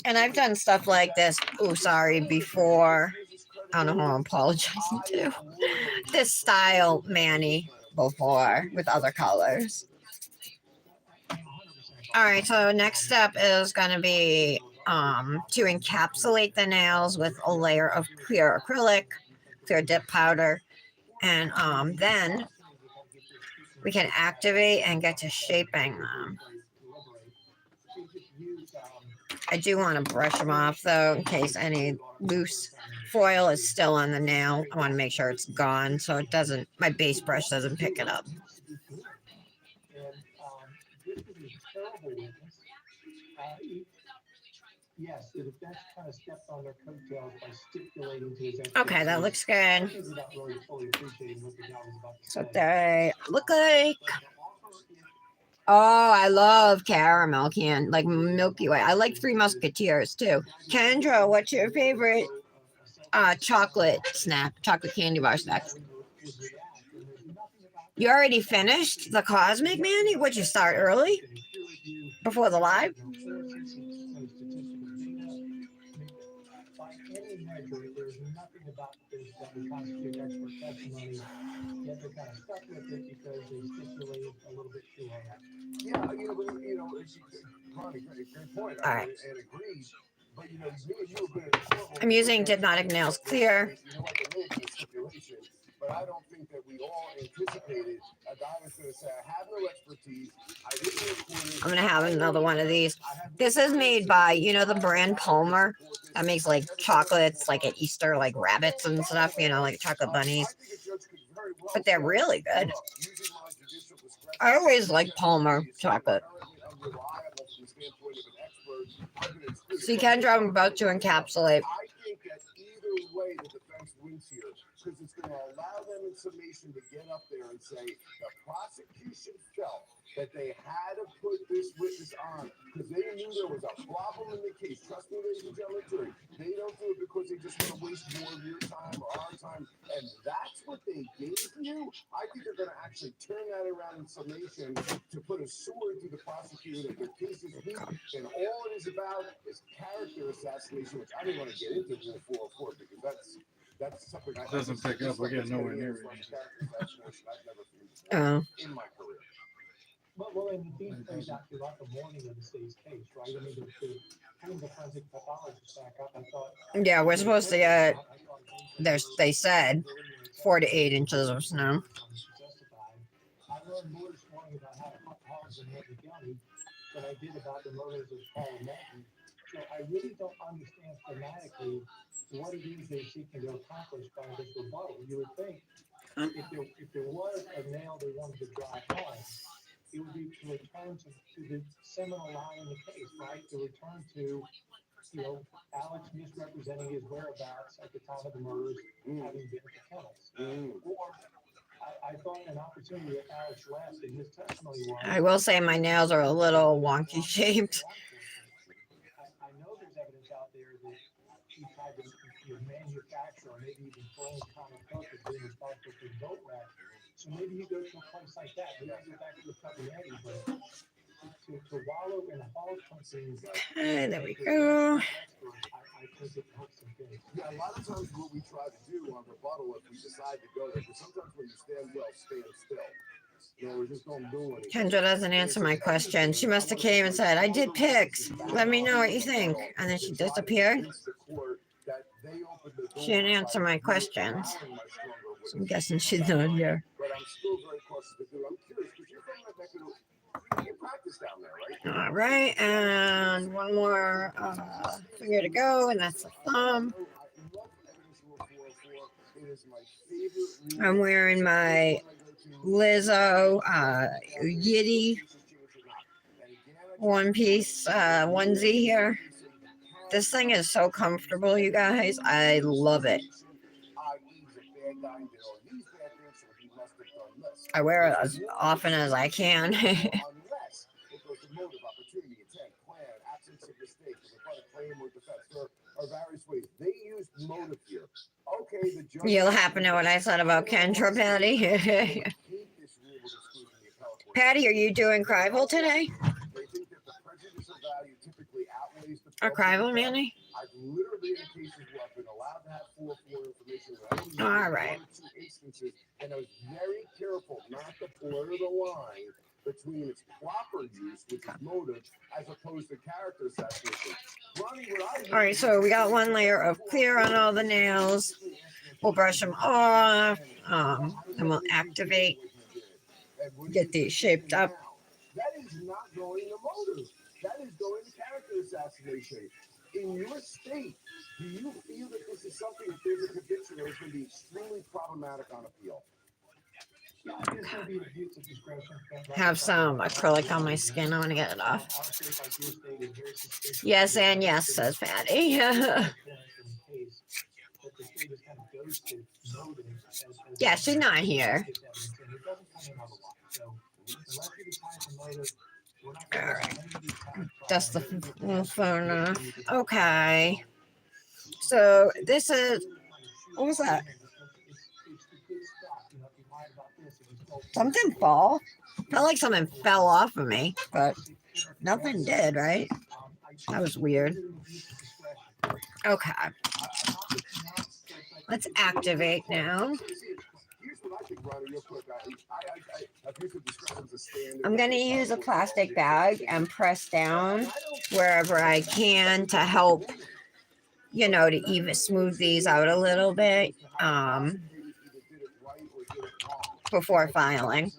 I've done stuff like this. Oh, sorry, before. I don't know who I'm apologizing to. This style Manny before with other colors. All right, so next step is going to be to encapsulate the nails with a layer of clear acrylic, clear dip powder, and then we can activate and get to shaping them. I do want to brush them off though, in case any loose foil is still on the nail. I want to make sure it's gone so it doesn't, my base brush doesn't pick it up. Yes, the defense kind of stepped on their coattails by stipulating to his Okay, that looks good. without really fully appreciating what the guy was about to So say. they look like. Oh, I love caramel like Milky Way. I like Three Musketeers too. Kendra, what's your favorite chocolate candy bar snack? You already finished the Cosmic Manny? Would you start early? Before the live? By any measure, there's nothing about this that would constitute expert testimony, yet they're kind of stuck with it because they stipulated a little bit too hard. Yeah, Ronnie, great point. All right. And agreed. But me and you have been in the courtroom. I'm using Dipnotic Nails Clear. Stipulation, but I don't think that we all anticipated a guy that's going to say, I have no expertise. I didn't record it. I'm going to have another one of these. This is made by, the brand Palmer. That makes like chocolates, like at Easter, like rabbits and stuff, like chocolate bunnies. But they're really good. I always like Palmer chocolate. See, Kendra, I'm about to encapsulate. I think that either way the defense wins here, because it's going to allow them in summation to get up there and say the prosecution felt that they had to put this witness on because they knew there was a problem in the case. Trust me, ladies and gentlemen, jury, they don't do it because they just want to waste more of your time or our time, and that's what they gave you. I think they're going to actually turn that around in summation to put a sword through the prosecutor that their case is weak, and all it is about is character assassination, which I didn't want to get into Rule 404 because that's something I Doesn't pick up. We're getting nowhere near it. In my career. Well, and these plays out throughout the morning of the state's case, right? I mean, putting the forensic pathologist back up, I thought. Yeah, we're supposed to get, they said, 4 to 8 inches of snow. I learned more this morning about how to hunt hogs in Hampton County than I did about the murders of Paul and Maggie. So I really don't understand thematically what it is they're seeking to accomplish by this rebuttal. You would think if there was a nail they wanted to drive home, it would be to return to the seminal line in the case, right? To return to, Alex misrepresenting his whereabouts at the time of the murders, having been at the kennels. Or I thought an opportunity that Alex left in his testimony was. I will say my nails are a little wonky shaped. I know there's evidence out there that he tried to manufacture or maybe even frame Connor Cook as being responsible for the boat wreck. So maybe you go to a place like that. Maybe you go back to the Covenanti, but to wallow in a hog hunting. Okay, there we go. I think it helps some things. Yeah, a lot of times what we try to do on rebuttal, if we decide to go there, because sometimes when you stand well, stand still. No, just don't do anything. Kendra doesn't answer my question. She must have came and said, I did pics. Let me know what you think. And then she disappeared. She didn't answer my questions. So I'm guessing she's not here. But I'm still very cautious to do. I'm curious because you're from that neck of you practice down there, right? All right, and one more finger to go, and that's the thumb. I'm wearing my Lizzo Yitty one piece onesie here. This thing is so comfortable, you guys. I love it. I wear it as often as I can. You'll happen to know what I said about Kendra, Patty. Patty, are you doing Crival today? Or Crival, Manny? All right. And I was very careful not to blur the line between its proper use, which is motive, as opposed to character assassination. All right, so we got one layer of clear on all the nails. We'll brush them off, and we'll activate, get these shaped up. That is not going to motive. That is going to character assassination. In your state, do you feel that this is something, if there's a conviction, that is going to be extremely problematic on appeal? Have some acrylic on my skin. I want to get it off. Yes, and yes, says Patty. Yeah, she's not here. All right. Dust the phone off. Okay. So this is, what was that? Something fall? Felt like something fell off of me, but nothing did, right? That was weird. Okay. Let's activate now. I'm going to use a plastic bag and press down wherever I can to help, you know, to even smooth these out a little bit before filing.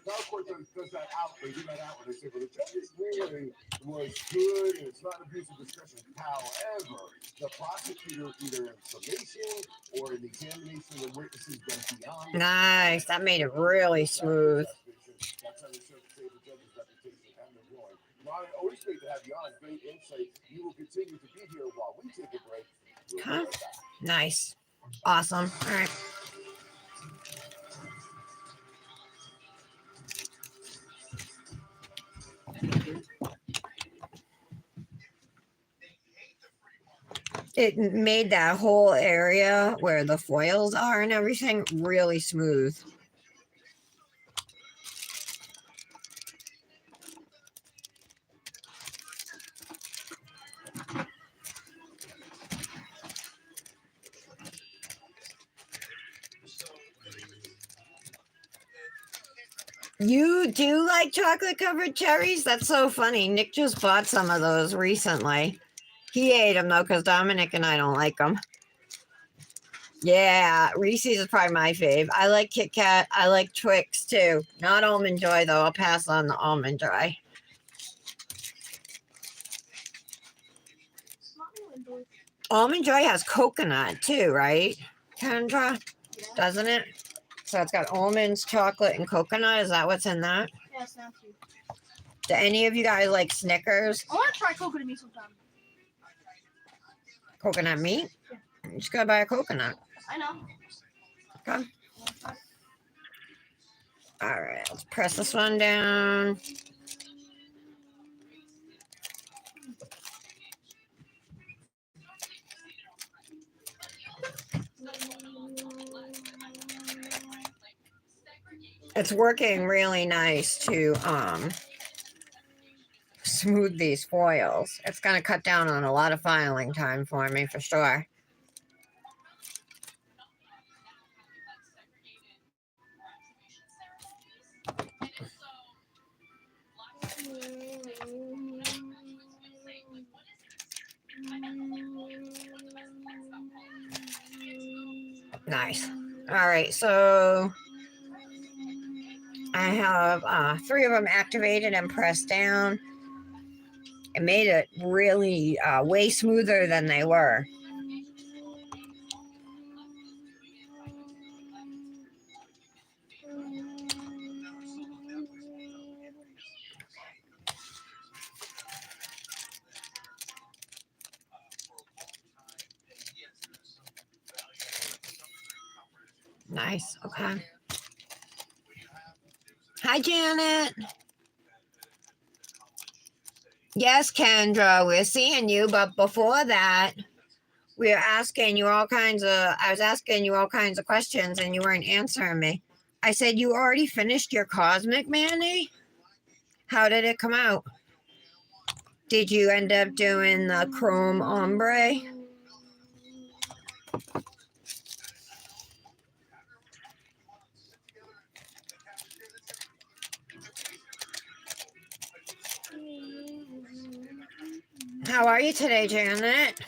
Appellate court does that out, they do that out, and they say, well, the judge's ruling was good and it's not abuse of discretion. However, the prosecutor, either in summation or in the examination of the witnesses, went beyond. Nice, that made it really smooth. That's how they serve to save the judge's reputation and the ruling. Ron, always great to have you on. Great insight. You will continue to be here while we take a break. We'll be right back. Nice. Awesome. All right. It made that whole area where the foils are and everything really smooth. You do like chocolate covered cherries? That's so funny. Nick just bought some of those recently. He ate them though, because Dominic and I don't like them. Yeah, Reese's is probably my fave. I like Kit Kat. I like Twix too. Not Almond Joy though. I'll pass on the Almond Joy. Almond Joy has coconut too, right, Kendra? Doesn't it? So it's got almonds, chocolate, and coconut. Is that what's in that? Yes, that's you. Do any of you guys like Snickers? I want to try coconut meat sometime. Coconut meat? You just gotta buy a coconut. I know. Okay. All right, let's press this one down. It's working really nice to smooth these foils. It's gonna cut down on a lot of filing time for me for sure. Nice. All right, so I have 3 of them activated and pressed down. It made it really way smoother than they were. Nice. Okay. Hi, Janet. Yes, Kendra, we're seeing you, but before that, we were asking you all kinds of, I was asking you all kinds of questions and you weren't answering me. I said, you already finished your Cosmic Manny? How did it come out? Did you end up doing the Chrome Ombre? How are you today, Janet?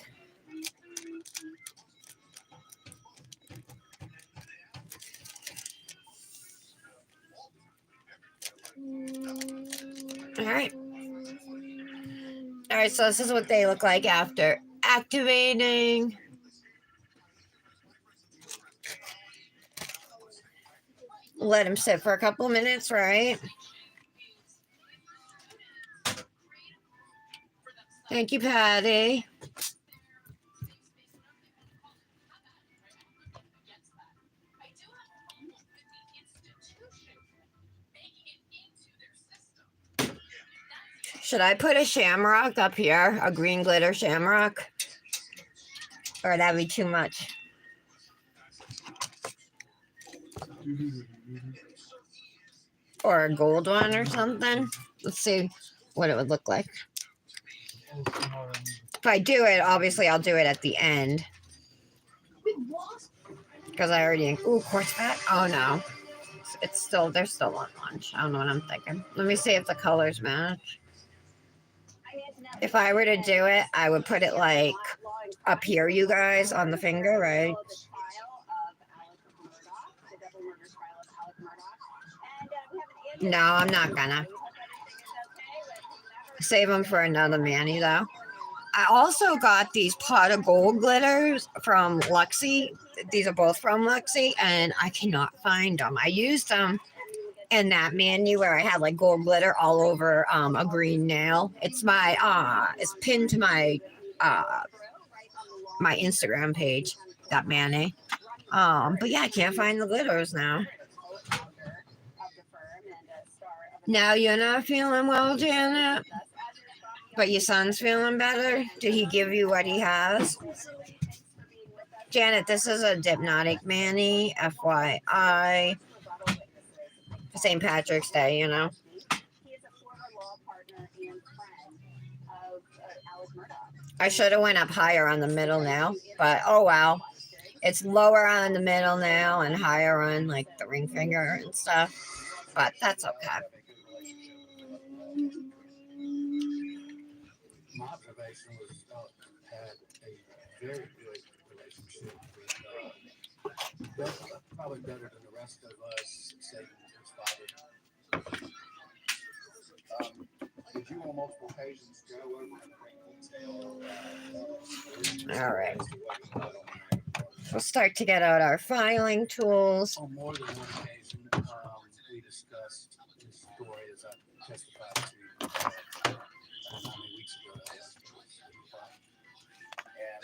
All right. All right, so this is what they look like after activating. Let them sit for a couple of minutes, right? Thank you, Patty. Should I put a shamrock up here? A green glitter shamrock? Or that'd be too much? Or a gold one or something? Let's see what it would look like. If I do it, obviously I'll do it at the end. Because I already... Ooh, quartz fat? Oh, no. It's still... They're still on lunch. I don't know what I'm thinking. Let me see if the colors match. If I were to do it, I would put it like up here, you guys, on the finger, right? No, I'm not gonna. Save them for another Manny, though. I also got these pot of gold glitters from Luxie. These are both from Luxie, and I cannot find them. I used them in that menu where I had like gold glitter all over a green nail. It's it's pinned to my my Instagram page, that Manny. But yeah, I can't find the glitters now. Now you're not feeling well, Janet? But your son's feeling better? Did he give you what he has? Janet, this is a Dipnotic Manny, FYI. St. Patrick's Day, you know. I should have went up higher on the middle now, but oh wow. It's lower on the middle now and higher on like the ring finger and stuff, but that's okay. My observation was had a very good relationship with probably better than the rest of us, say his father. Did you on multiple occasions go over in great detail? All right. We'll start to get out our filing tools. On more than one occasion, we discussed his story as I testified to how many weeks ago that was.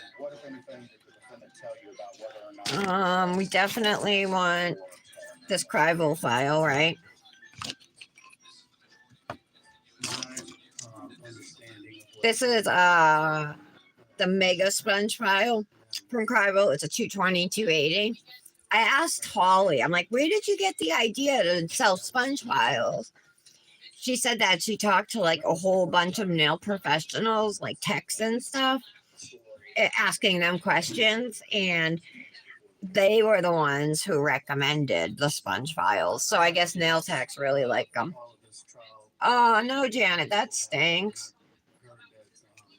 And what, if anything, did the defendant tell you about whether or not? We definitely want this Crival file, right? This is the Mega Sponge file from Crival. It's a 220, 280. I asked Holly, I'm like, where did you get the idea to sell sponge files? She said that she talked to like a whole bunch of nail professionals, like techs and stuff, asking them questions, and they were the ones who recommended the sponge files. So I guess nail techs really like them. Oh, no, Janet, that stinks.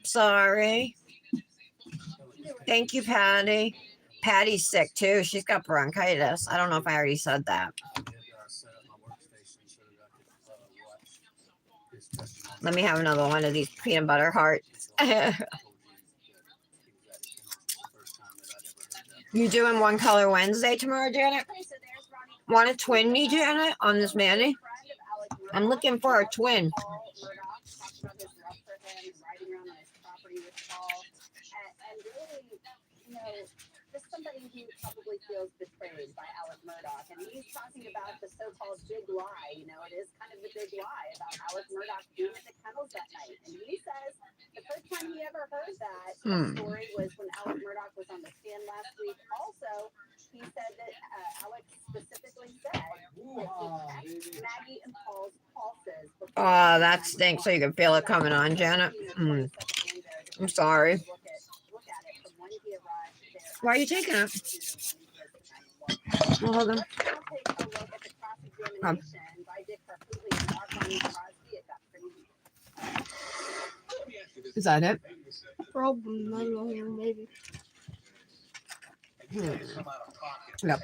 Sorry. Thank you, Patty. Patty's sick too. She's got bronchitis. I don't know if I already said that. I did set up my workstation so that I could watch his testimony. Let me have another one of these peanut butter hearts. You doing One Color Wednesday tomorrow, Janet? Want to twin me, Janet, on this Manny? I'm looking for a twin. Just somebody who probably feels betrayed by Alec Murdoch. And he's talking about the so-called big lie. You know, it is kind of a big lie about Alec Murdoch being at the kennels that night. And he says the first time he ever heard that story was when Alec Murdoch was on the stand last week. Also, he said that Alex specifically said that he checked Maggie and Paul's pulses. Oh, that stinks. So you can feel it coming on, Janet. I'm sorry. Why are you taking it? Well, hold on. Is that it? Probably, maybe. Yep.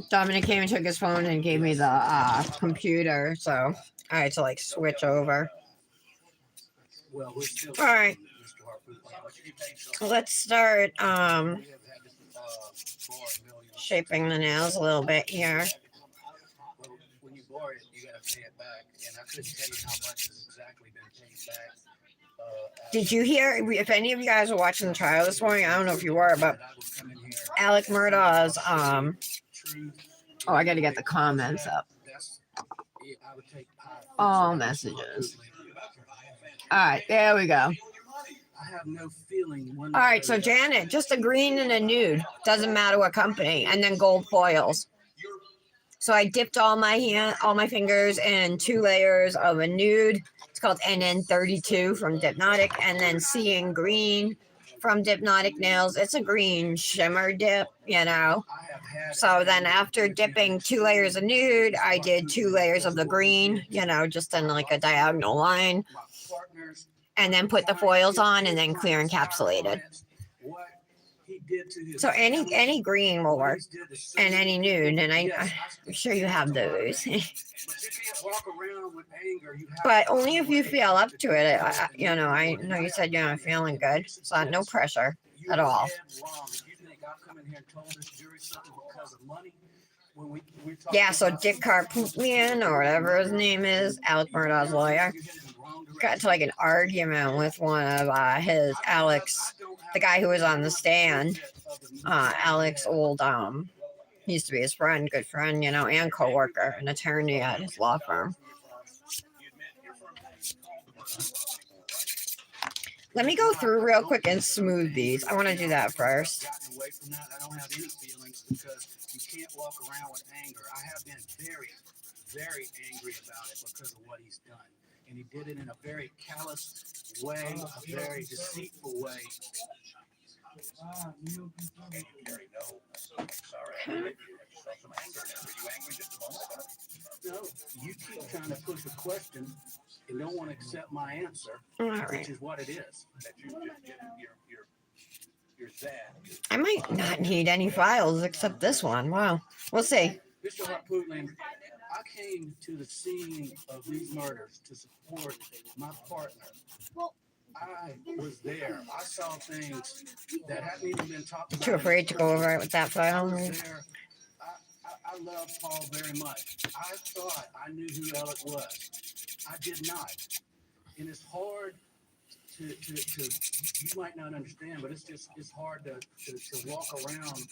Dominic came and took his phone and gave me the computer, so I had to like switch over. Well, we're still All right. Let's start shaping the nails a little bit here. When you borrow it, you got to pay it back, and I couldn't tell you how much has exactly been paid back. Did you hear? If any of you guys were watching the trial this morning, I don't know if you were, but Alec Murdaugh's oh, I got to get the comments up. All messages. All right, there we go. I have no feeling. All right, so Janet, just a green and a nude. Doesn't matter what company, and then gold foils. So I dipped all my fingers in 2 layers of a nude. It's called NN32 from Dipnotic, and then Seeing Green from Dipnotic Nails. It's a green shimmer dip, you know. So then after dipping 2 layers of nude, I did 2 layers of the green, you know, just in like a diagonal line. And then put the foils on and then clear encapsulated. So any green will work and any nude, and I'm sure you have those. But only if you feel up to it. You know, I know you said you're not feeling good, so no pressure at all. Yeah, so Dick Carpootlian, or whatever his name is, Alec Murdaugh's lawyer, got into like an argument with one of Alex, the guy who was on the stand. Alex, old, he used to be his friend, good friend, you know, and co-worker, an attorney at his law firm. Let me go through real quick and smooth these. I want to do that first. I don't have any feelings because you can't walk around with anger. I have been very, very angry about it because of what he's done. And he did it in a very callous way, a very deceitful way. No, you keep trying to push a question and don't want to accept my answer, which is what it is. I might not need any files except this one. Wow. We'll see. Mr. Harpootlian, I came to the scene of these murders to support my partner. I was there. I saw things that hadn't even been talked about. Too afraid to go over it with that file? I was there. I love Paul very much. I thought I knew who Alec was. I did not. And it's hard to you might not understand, but it's hard to walk around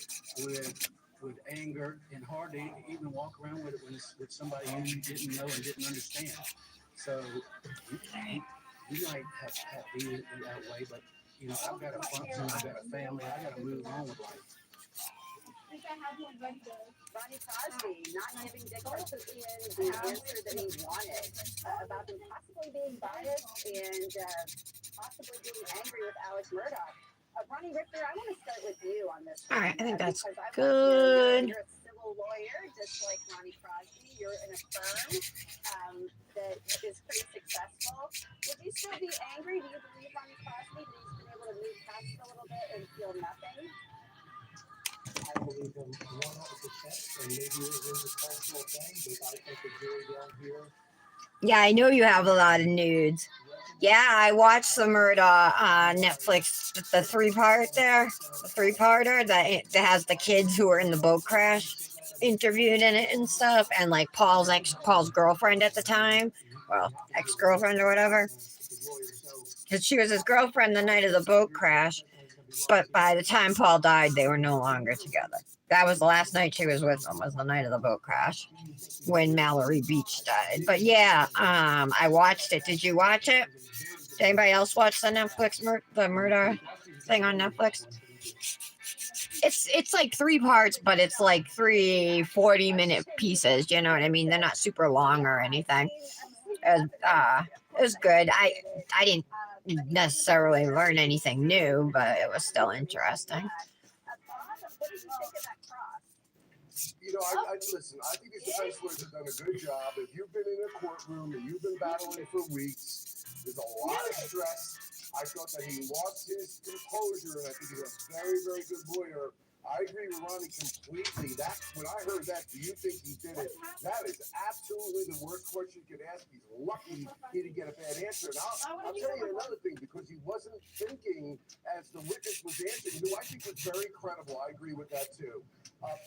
with anger, and hard to even walk around with it when it's with somebody who you didn't know and didn't understand. So you might have been in that way, but you know, I've got a function, I've got a family, I got to move on with life. Ronnie Crosby not giving Dick Carpootlian the answer that he wanted about him possibly being biased and possibly being angry with Alex Murdoch. Ronnie Richter, I want to start with you on this. All right, I think that's good. You're a civil lawyer, just like Ronnie Crosby. You're in a firm that is pretty successful. Would you still be angry? Do you believe Ronnie Crosby? He's been able to move past it a little bit and feel nothing? I believe him 100%, and maybe it is a cultural thing, but I think the jury down here. Yeah, I know you have a lot of nudes. Yeah, I watched the Murdaugh on Netflix, the three-part there, the three-parter that has the kids who were in the boat crash interviewed in it and stuff, and like Paul's girlfriend at the time, well, ex-girlfriend or whatever, because she was his girlfriend the night of the boat crash, but by the time Paul died, they were no longer together. That was the last night she was with him, was the night of the boat crash when Mallory Beach died. But yeah, I watched it. Did you watch it? Did anybody else watch the Netflix the murder thing on Netflix? It's like three parts, but it's like 40-minute pieces. You know what I mean? They're not super long or anything. It was good. I didn't necessarily learn anything new, but it was still interesting. You know, I listen. I think these defense lawyers have done a good job. If you've been in a courtroom and you've been battling for weeks, there's a lot of stress. I thought that he lost his composure, and I think he's a very, very good lawyer. I agree with Ronnie completely. That when I heard that, do you think he did it? That is absolutely the worst question you could ask. He's lucky he didn't get a bad answer. And I'll tell you another thing, because he wasn't thinking as the witness was answering, who I think was very credible. I agree with that too.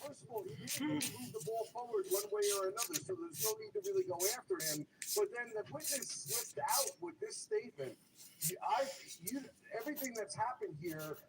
First of all, he didn't really move the ball forward one way or another, so there's no need to really go after him. But then the witness slipped out with this statement. Everything that's happened here,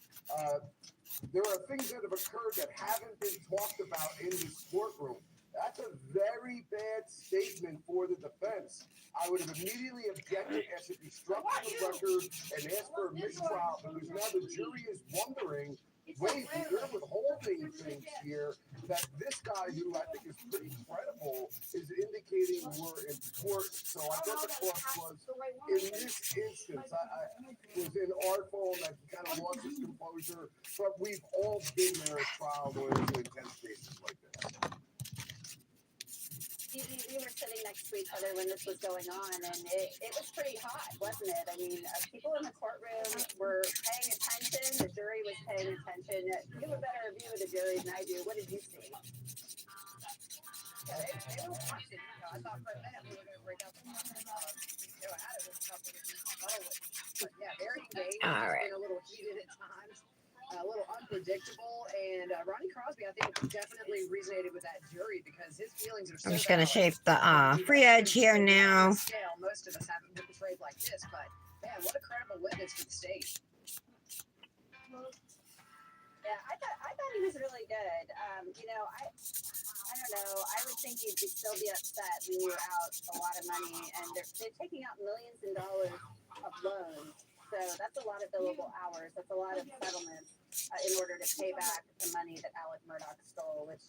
there are things that have occurred that haven't been talked about in this courtroom. That's a very bad statement for the defense. I would have immediately objected, asked it be struck from the record, and asked for a mistrial, because now the jury is wondering, wait, you're withholding things here that this guy, who I think is pretty credible, is indicating were important. So I thought the court was, in this instance, was inartful, and that kind of lost his composure. But we've all been there as trial lawyers in intense cases like this. You were sitting next to each other when this was going on, and it was pretty hot, wasn't it? I mean, people in the courtroom were paying attention. The jury was paying attention. You have a better view of the jury than I do. What did you see? Yeah, they were watching. I thought for a minute we were going to break out the how it was something. But yeah, very engaged. All right. Been a little heated at times. A little unpredictable, and Ronnie Crosby, I think, definitely resonated with that jury because his feelings are so I'm just gonna valid. shape the free edge here now. Scale, most of us haven't been portrayed like this, but man, what a credible witness for the state. Yeah, I thought he was really good. You know, I don't know. I would think you'd still be upset when you're out a lot of money, and they're taking out millions in dollars of loans. So that's a lot of billable hours. That's a lot of settlements in order to pay back the money that Alec Murdaugh stole, which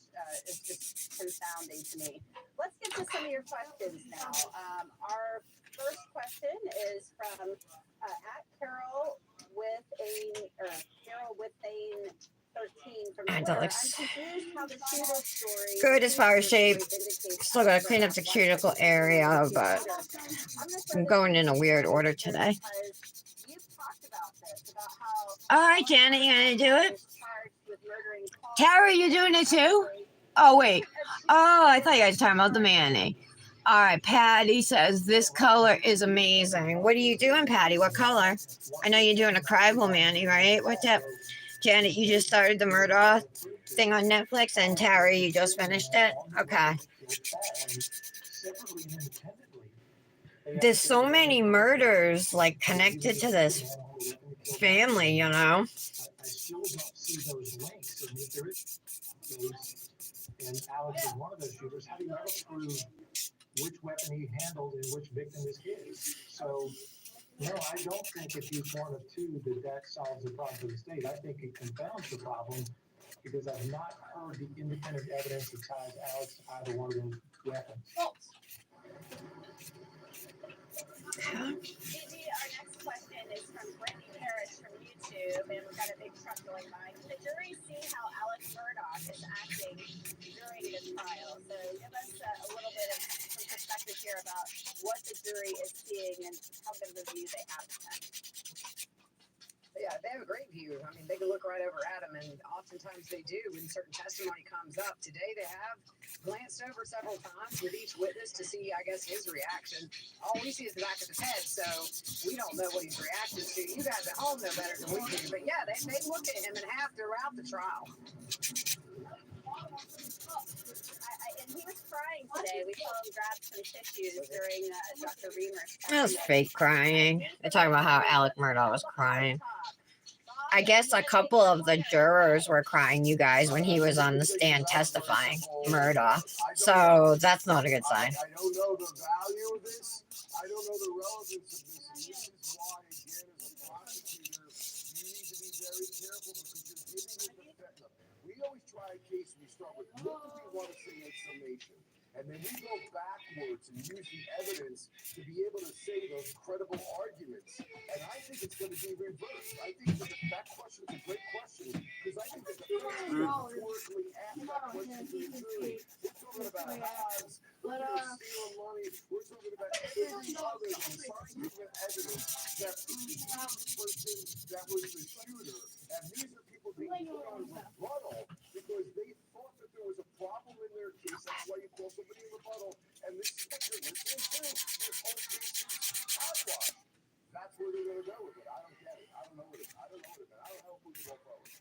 is just confounding to me. Let's get to some of your questions now. Our first question is from at Carol with Carol with 13 from And Twitter. that looks I'm confused how the shooter story good as far as shape. Still gotta clean up the cuticle area, but I'm going in a weird order today. All right, Janet, you gonna do it? Tara, you doing it too? Oh, wait. Oh, I thought you guys were talking about the Manny. All right, Patty says this color is amazing. What are you doing, Patty? What color? I know you're doing a Cribal Manny, right? What's up? Janet, you just started the Murdaugh thing on Netflix, and Tara, you just finished it? Okay. There's so many murders, like, connected to this family, you know? I still don't see those links. And if there is, and Alex is one of those shooters, how do you ever prove which weapon he handled and which victim is his? So, no, I don't think if he's one of two that solves the problem for the state. I think it confounds the problem because I've not heard the independent evidence that ties Alex to either one of those weapons. Gigi, our next question is from Brittany Parrish from YouTube, and we've got a big truck going by. Can the jury see how Alex Murdaugh is acting during this trial? So give us a little bit of some perspective here about what the jury is seeing and how good of a view they have of him. yeah, they have a great view. I mean, they can look right over at them, and oftentimes they do when certain testimony comes up. Today, they have glanced over several times with each witness to see, I guess, his reaction. All we see is the back of his head, so we don't know what he's reacted to. You guys at home know better than we do, but yeah, they looked at him and half throughout the trial. And he was crying today. We saw him grab some tissues during Dr. Reamer's That was testimony. fake crying. They're talking about how Alec Murdaugh was crying. I guess a couple of the jurors were crying, you guys, when he was on the stand testifying, Murdaugh. So that's not a good sign. I don't know the value of this. I don't know the relevance of this. And this is why, again, as a prosecutor, you need to be very careful because you're giving the defendant. We always try a case, we start with what do we want to say in summation? And then we go backwards and use the evidence to be able to say those credible arguments. And I think it's going to be reversed. I think that question is a great question because I think the defense rhetorically asked that question to the jury. We're talking about halves, we're stealing money, we're talking about everything other than scientific evidence that proves the person that was the shooter. And these are people being put on rebuttal because they thought that there was a problem in their case. That's why you call somebody a rebuttal. And this is what you're listening to. This whole case is hogwash. That's where they're going to go with it. I don't get it. I don't know what it is. I don't know what it is. I don't know who to go forward.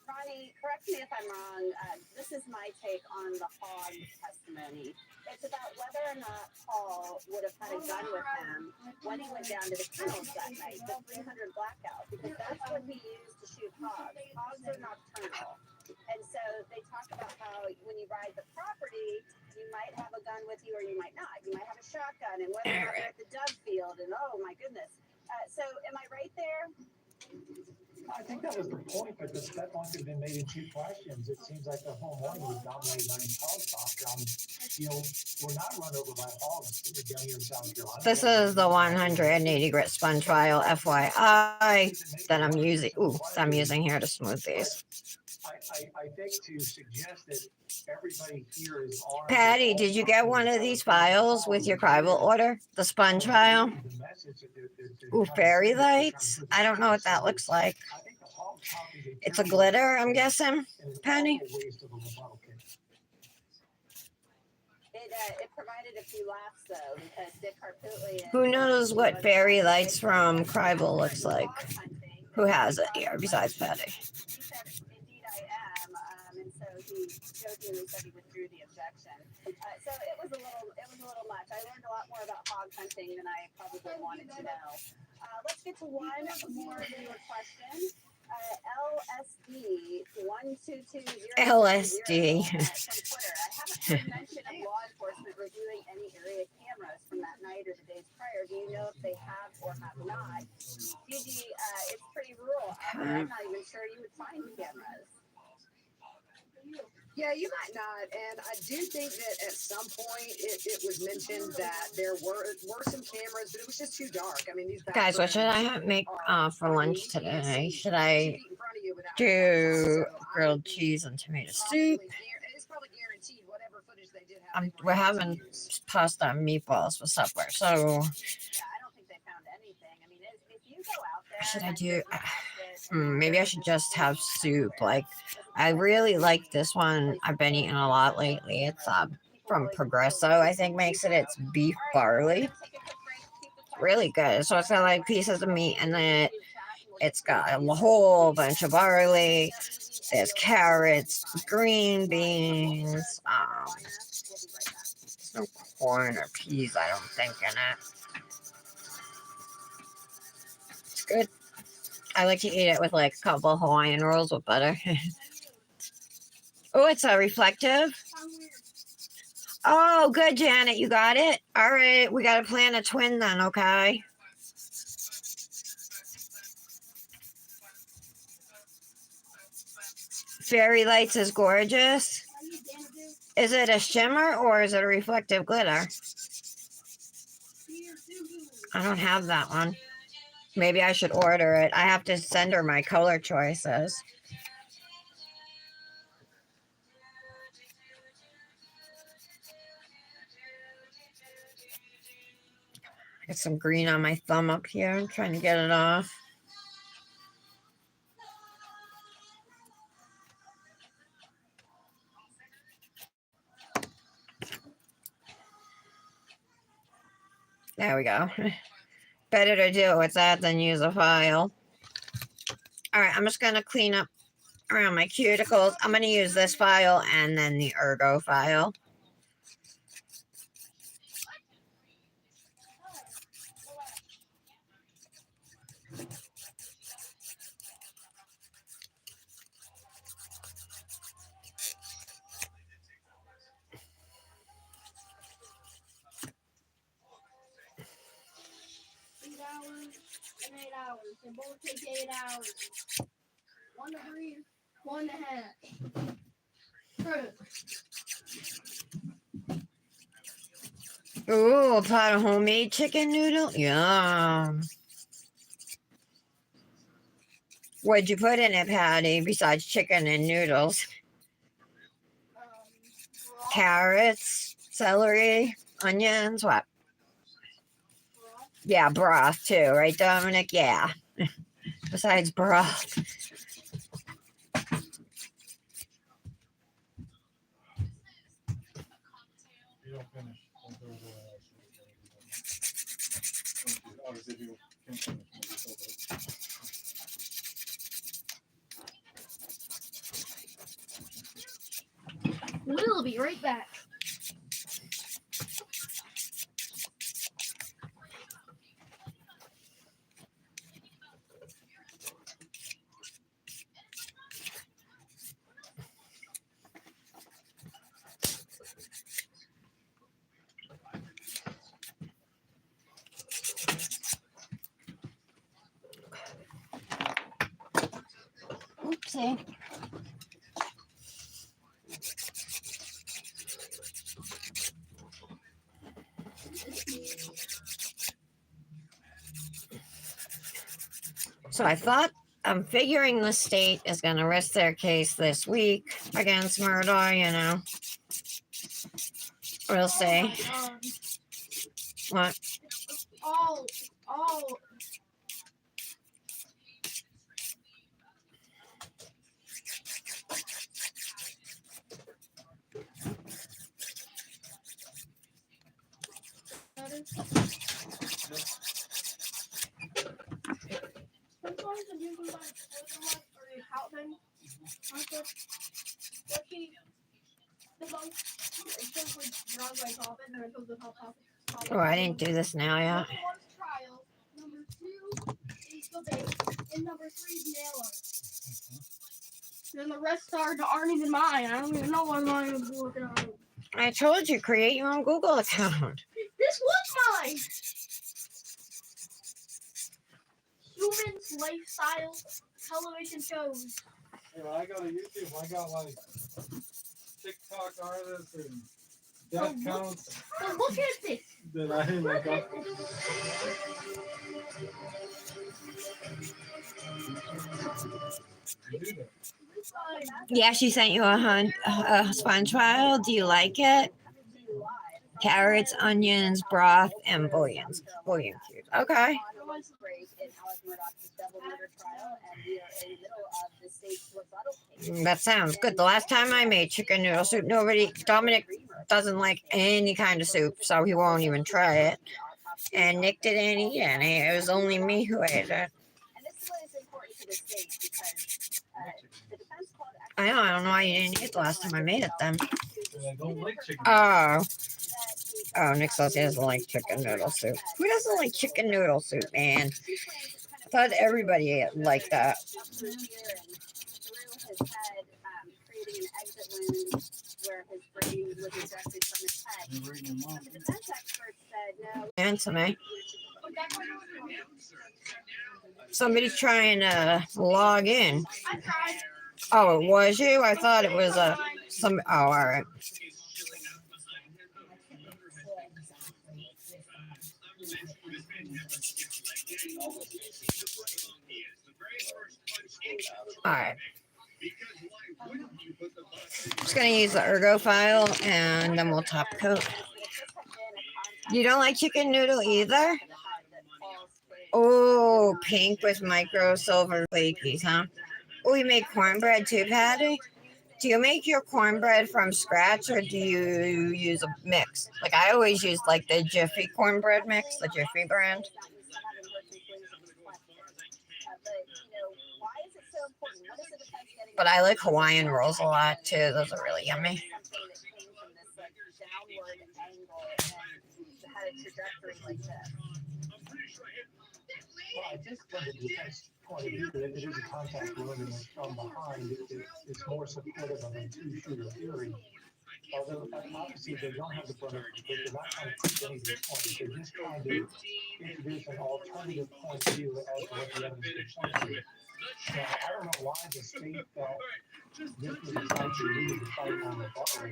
Ronnie, correct me if I'm wrong. This is my take on the Hogg testimony. It's about whether or not Paul would have had a gun with him when he went down to the kennels that night, the 300 blackout, because that's what he used to shoot hogs. Hogs are nocturnal. And so they talk about how when you ride the property, you might have a gun with you or you might not. You might have a shotgun, and whether or not you're at the dove field, and oh my goodness. So am I right there? I think that was the point, but that point could have been made in two questions. It seems like the whole morning was dominated by hog talk. We're not run over by hogs down here in South Carolina. This is the 180 grit sponge file, FYI, that I'm using here to smooth these. I think to suggest that everybody here is armed. Patty, did you get one of these files with your Crival order? The sponge file? Ooh, fairy lights? I don't know what that looks like. It's a glitter, I'm guessing, Penny? It provided a few laughs though, because Dick Harpootlian. Who knows what fairy lights from Crival looks like? Who has it here besides Patty? He said, "Indeed, I am," and so he jokingly said he withdrew the objection. So it was a little much. I learned a lot more about hog hunting than I probably wanted to know. Let's get to one more viewer question. LSD 1220 LSD. From Twitter. I haven't heard mention of law enforcement reviewing any area cameras from that night or the days prior. Do you know if they have or have not? Gigi, it's pretty rural out there. I'm not even sure you would find cameras. Yeah, you might not. And I do think that at some point it was mentioned that there were some cameras, but it was just too dark. I mean, these Guys, what should I make for lunch today? Should I do grilled cheese and tomato soup? It's probably guaranteed whatever footage they did have. We're having pasta and meatballs for supper, so Yeah, I don't think they found anything. I mean, if you go out there, should I do? Maybe I should just have soup. Like, I really like this one. I've been eating a lot lately. It's from Progresso, I think makes it. It's beef barley. Really good. So it's got like pieces of meat in it. It's got a whole bunch of barley. There's carrots, green beans. There's no corn or peas, I don't think, in it. It's good. I like to eat it with like a couple Hawaiian rolls with butter. Oh, it's a reflective. Oh, good, Janet. You got it? All right. We got to plan a twin then, okay? Fairy lights is gorgeous. Is it a shimmer or is it a reflective glitter? I don't have that one. Maybe I should order it. I have to send her my color choices. Got some green on my thumb up here. I'm trying to get it off. There we go. Better to do it with that than use a file. All right, I'm just gonna clean up around my cuticles. I'm gonna use this file and then the ergo file. And 8 hours. They both take 8 hours. One to breathe, one to hatch. True. Ooh, a pot of homemade chicken noodle. Yum. What'd you put in it, Patty, besides chicken and noodles? Carrots, celery, onions, what? Yeah, broth too, right, Dominic? Yeah. Besides broth. You don't finish. Don't throw it away. Oh, if you can finish, maybe it's over. We'll be right back. Oopsie. So I'm figuring the state is going to rest their case this week against Murdaugh, you know. We'll see. Oh What? all. Sometimes when you combine or you help them, Oh, I didn't do this now yet. Number 1 is trial. Number 2 is the base. And number 3 is nail art. Then the rest aren't even mine. I don't even know what mine is working on. I told you, create your own Google account. This was mine. Humans, lifestyle, television shows. Hey, when I go to YouTube, I got like TikTok artists and death counts But look at this. that I look up. Yeah, she sent you a sponge file. Do you like it? Carrots, onions, broth, and bouillons. Bouillon cubes. Okay. That sounds good. The last time I made chicken noodle soup, Dominic doesn't like any kind of soup, so he won't even try it. And Nick didn't eat any. It was only me who ate it. I don't know why you didn't eat it the last time I made it then. I don't like chicken. Oh, Nick says he doesn't like chicken noodle soup. Who doesn't like chicken noodle soup, man? I thought everybody liked that. And to me. Somebody's trying to log in. Oh, it was you? I thought it was some. Oh, all right. All right. Just gonna use the ergo file and then we'll top coat. You don't like chicken noodle either? Oh, pink with micro silver flakies, huh? Oh, you make cornbread too, Patty? Do you make your cornbread from scratch or do you use a mix? Like I always use like the Jiffy cornbread mix, the Jiffy brand. But I like Hawaiian rolls a lot too. Those are really yummy. Well, I think from the defense point of view, it is a contact wound and from behind, it's more supportive of a two-shooter theory. Although obviously they don't have the burden, they're not trying to prove any of these points. They're just trying to introduce an alternative point of view as to what the evidence can point to. Now, I don't know why the state felt this was a fight they needed to fight on the bar.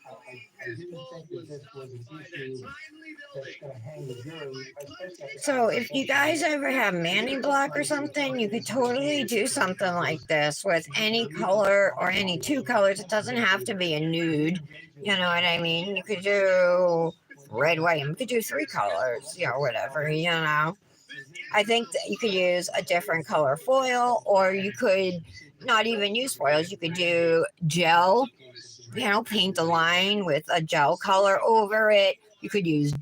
I didn't think that this was an issue that's going to hang the jury, especially after. So if you guys ever have Manny block or something, you could totally do something like this with any color or any two colors. It doesn't have to be a nude. You know what I mean? You could do red, white, and you could do three colors, you know, whatever, you know. I think that you could use a different color foil, or you could not even use foils. You could do gel, you know, paint the line with a gel color over it. You could use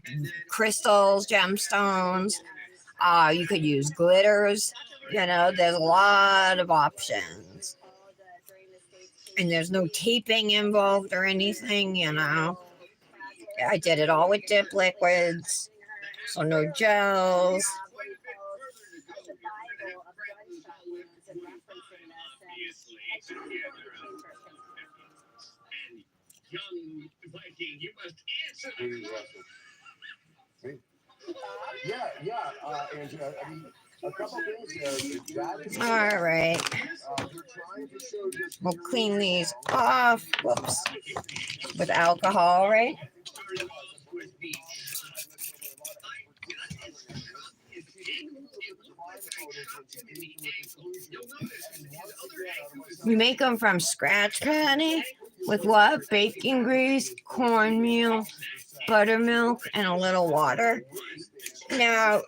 crystals, gemstones. You could use glitters. You know, there's a lot of options. And there's no taping involved or anything, you know. I did it all with dip liquids, so no gels. Angela, I mean, a couple things there. All right. We'll clean these off. Whoops. With alcohol, right? We make them from scratch, Patty. With what? Bacon grease, cornmeal, buttermilk, and a little water. Now,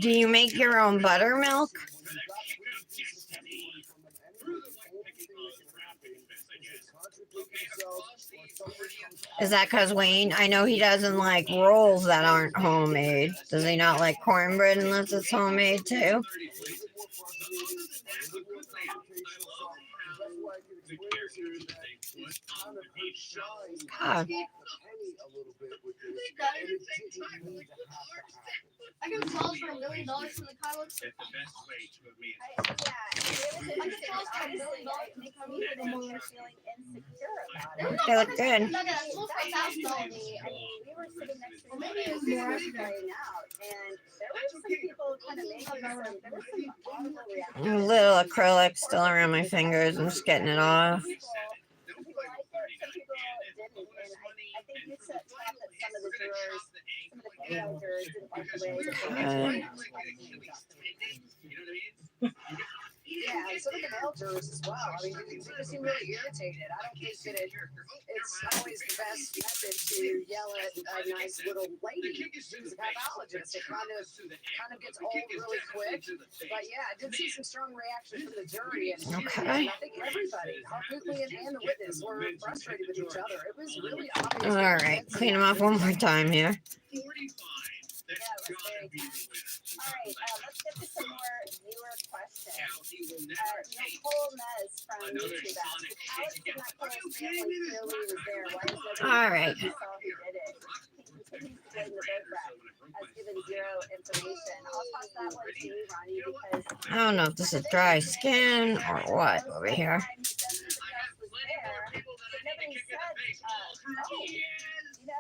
do you make your own buttermilk? Is that because Wayne? I know he doesn't like rolls that aren't homemade. Does he not like cornbread unless it's homemade too? God. I can sell for $1 million from the comments. It's the best way to have me. I can sell for $1 million. It makes me feeling insecure about it. They look good. I mean, we were sitting next to each other playing out, and there were some people kind of making some, there were some audible reactions. A little acrylic still around my fingers. I'm just getting it off. Some people liked it, some people didn't, and I think you thought that some of the jurors, some of the female jurors didn't like the way that yeah, and some of the male jurors as well. I mean, they just seem really irritated. I don't think that it's always the best method to yell at a nice little lady who's a pathologist. It kind of gets old really quick. But yeah, I did see some strong reaction from the jury, and Okay. I think everybody, Harpootlian and the witness, were frustrated with each other. It was really obvious. All right, clean them off one more time here. Yeah, it was very kind. All right, let's get to some more viewer questions. Nicole Mez from YouTube asked, if Alex did not kill his family, clearly was there. Why is nobody All right. who saw who did it? He continues to blame the boat wreck, has given zero information. I'll toss that one to you, Ronnie, because I don't know if this is dry skin or what over here. nobody said, oh, you know,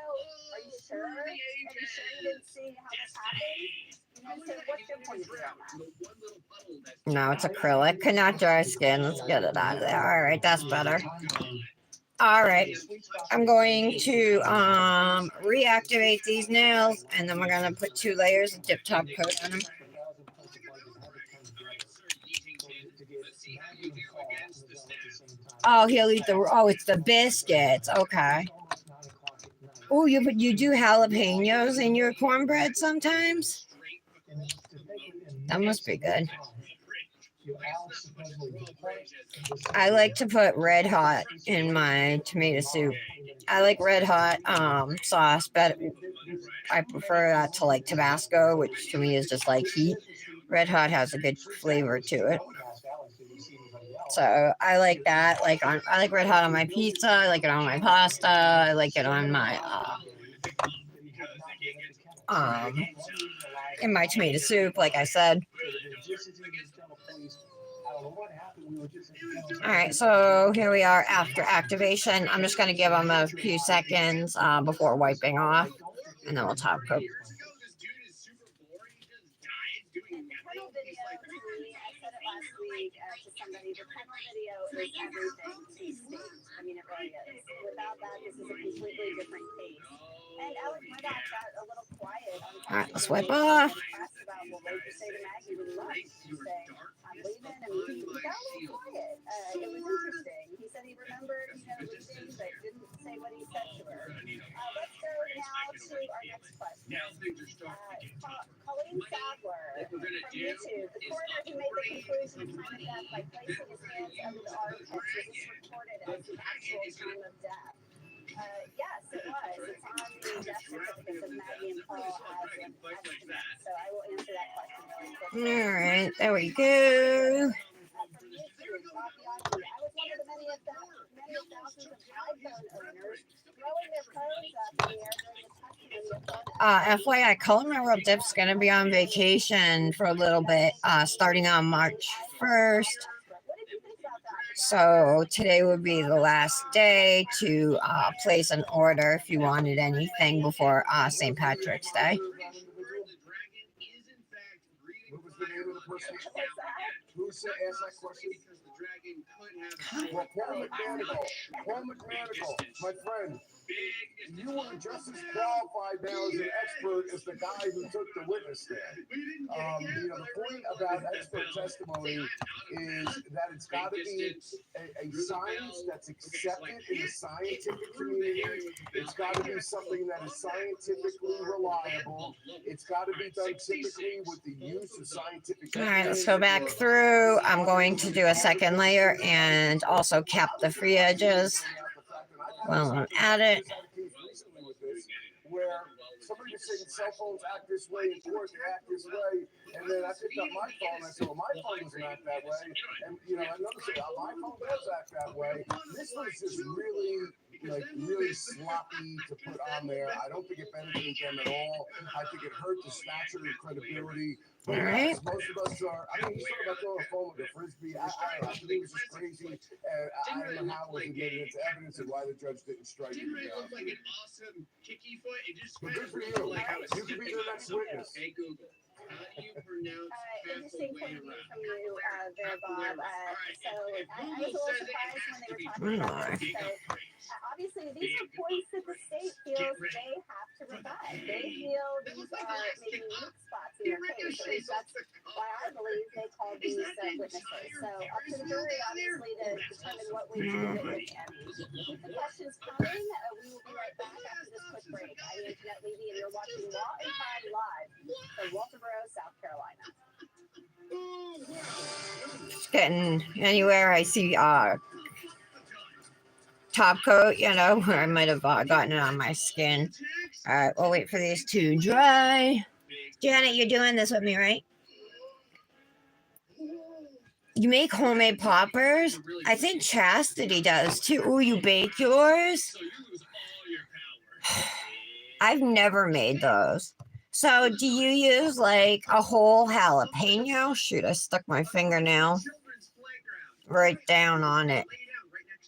are you sure? Are you sure you didn't see how this happened? You know, so what's your point of view on that? No, it's acrylic. Could not dry skin. Let's get it out of there. All right, that's better. All right. I'm going to reactivate these nails, and then we're going to put 2 layers of dip top coat on them. Oh, he'll eat the. Oh, it's the biscuits. Okay. Oh, you do jalapenos in your cornbread sometimes? That must be good. Alex supposedly deposed this I like to put red hot in my tomato soup. I like red hot sauce, but I prefer that to like Tabasco, which to me is just like heat. Red hot has a good flavor to it. So I like that. I like red hot on my pizza. I like it on my pasta. I like it on my in my tomato soup, like I said. All right, so here we are after activation. I'm just going to give them a few seconds before wiping off, and then we'll top coat. Kennel video to me, I said it last week to somebody, the kennel video is everything to state. I mean, it really is. Without that, this is a completely different case. And Alex Murdoch got a little quiet on All right, let's wipe off. asked about, well, what did you say to Maggie when you left? Did you say, I'm leaving? I mean, he got a little quiet. It was interesting. He said he remembered, leaving, but didn't say what he said to her. Let's go now to our next question. Colleen Sadler from YouTube. The coroner who made the conclusion of time of death by placing his hands under the armpits, was this recorded as the actual time of death? Yes, it was. It's on the death certificates of Maggie and Paul as an estimate. So I will answer that question really quickly. All right, there we go. From YouTube, Bobby, I was one of the many thousands of iPhone owners throwing their phones up in the air during the testimony of phone. FYI, Color My World Dip's going to be on vacation for a little bit, starting on March 1st. So today would be the last day to place an order if you wanted anything before St. Patrick's Day. What was the name of the person who asked that question? Well, Paul McManigal, my friend, you were just as qualified now as an expert as the guy who took the witness stand. The point about expert testimony is that it's got to be a science that's accepted in the scientific community. It's got to be something that is scientifically reliable. It's got to be done typically with the use of scientific. All right, let's go back through. I'm going to do a second layer and also cap the free edges while I'm at it. Where somebody was saying cell phones act this way, in court they act this way, and then I picked up my phone and I said, well, my phone doesn't act that way, and another said, my phone does act that way. This was just really sloppy to put on there. I don't think it benefited them at all. I think it hurt the stature and credibility. But yes, most of us are. I mean, he's talking about throwing a phone with a frisbee. I don't know. I think it was just crazy. And I don't know how it was admitted into evidence and why the judge didn't strike it. Didn't look like an awesome kicky foot. It just But good for you. You could be the next witness. Hey Google, how do you pronounce Interesting point of view from you there, Bob. So I was a little surprised when they were talking about this. So obviously, these are points that the state feels they have to rebut. They feel these are maybe weak spots in their case. At least that's why I believe they called these witnesses. So up to the jury, obviously, to determine what way to do it, if any. Keep the questions coming. We will be right back after this quick break. I'm Antoinette Levy, and you're watching Law and Crime Live from Walterboro, South Carolina. Just getting anywhere I see top coat, where I might have gotten it on my skin. All right, we'll wait for these to dry. Janet, you're doing this with me, right? You make homemade poppers? I think Chastity does too. Oh, you bake yours? I've never made those. So do you use like a whole jalapeno? Shoot, I stuck my fingernail right down on it.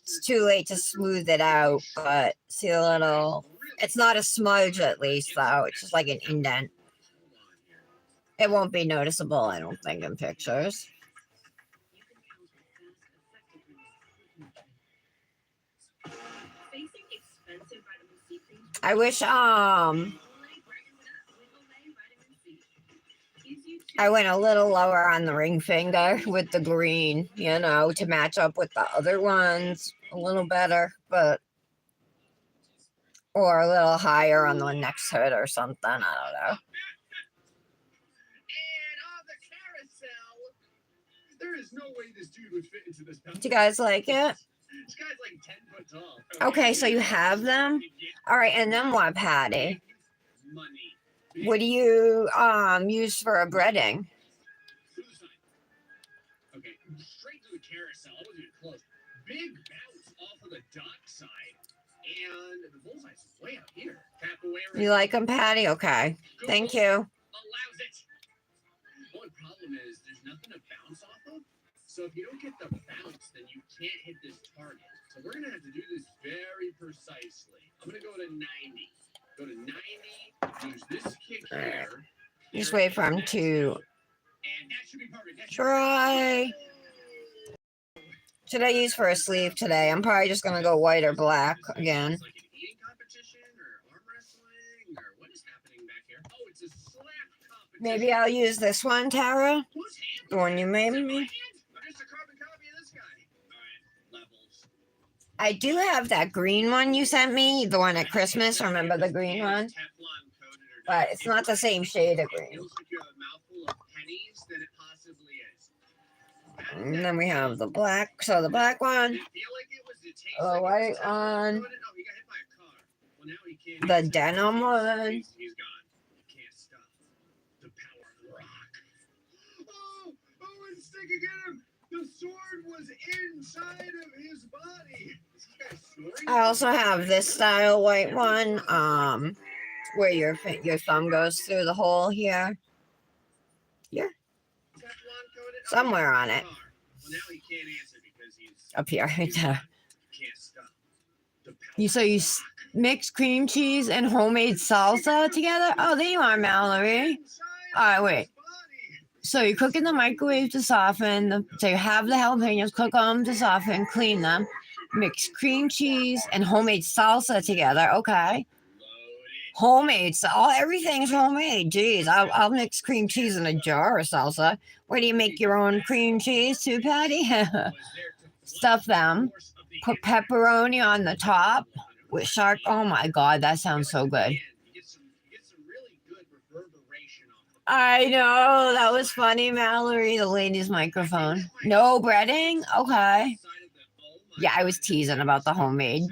It's too late to smooth it out, but see a little, it's not a smudge at least though. It's just like an indent. It won't be noticeable, I don't think, in pictures. I wish I went a little lower on the ring finger with the green, to match up with the other ones a little better, or a little higher on the one next to it or something, I don't know. And on the carousel, there's is no way this dude would fit into this. Do you guys like it? This guy's like 10 foot tall. Okay, so you have them. All right, and then what, Patty? Money. What do you use for a breading? Okay, straight to the carousel. I wasn't even close. Big bounce off of the dock side. And the bullseye's way up here. Tap away. You like them, Patty? Okay. Thank you. Allows it. The only problem is there's nothing to bounce off of. So if you don't get the bounce, then you can't hit this target. So we're gonna have to do this very precisely. I'm gonna go to 90. Go to 90. Use this kick here. Just wait for him to And that should be perfect. try. Should I use for a sleeve today? I'm probably just gonna go white or black again. Like an eating competition or arm wrestling or what is happening back here? Oh, it's a slap competition. Maybe I'll use this one, Tara. The one you made me. I'm just a carbon copy of this guy. All right, levels. I do have that green one you sent me, the one at Christmas. Remember the green one? But it's not the same shade of green. Feels like you have a mouthful of pennies than it possibly is. And then we have the black. So the black one, Did it feel like it was? Did it taste the like white it was Teflon one, coated? Oh, he got hit by a car. Well, now he can't. the denim one. He's gone. You can't stop the power of the rock. Oh, it's sticking at him. The sword was inside of his body. Is this guy snoring? I also have this style white one, where your thumb goes through the hole here. Here. Teflon coated? Oh, Somewhere on it. car. Well, now he can't answer because he's Up here, right there. can't stop the power. So you mix cream cheese and homemade salsa together? Oh, there you are, Mallory. All right, wait. So you cook in the microwave to soften. So you have the jalapenos, cook them to soften, clean them. Mix cream cheese and homemade salsa together. Okay. Homemade. So everything's homemade. Jeez, I'll mix cream cheese in a jar of salsa. Where do you make your own cream cheese too, Patty? Stuff them. Put pepperoni on the top with shark. Oh my God, that sounds so good. You get some really good reverberation off the I know. That was funny, Mallory, the lady's microphone. No breading? Okay. Yeah, I was teasing about the homemade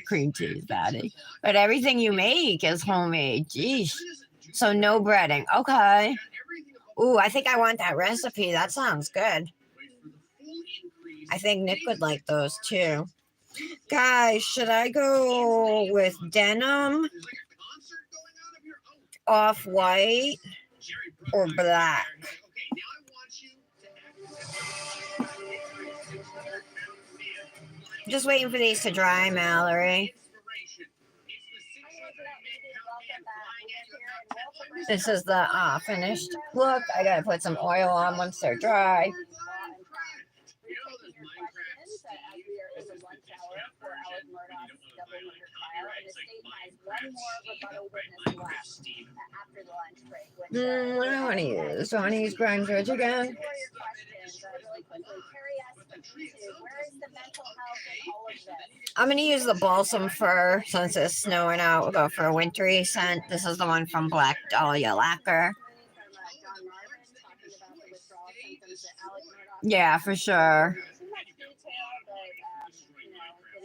cream cheese, Patty. But everything you make is homemade. Jeez. So no breading. Okay. Ooh, I think I want that recipe. That sounds good. I think Nick would like those too. Guys, should I go with denim, off-white, or black? Just waiting for these to dry, Mallory. This is the finished look. I gotta put some oil on once they're dry. What do I want to use? Do I want to use Grimes Ridge again? I'm going to use the balsam fir since it's snowing out. We'll go for a wintry scent. This is the one from Black Dahlia Lacquer. Yeah, for sure.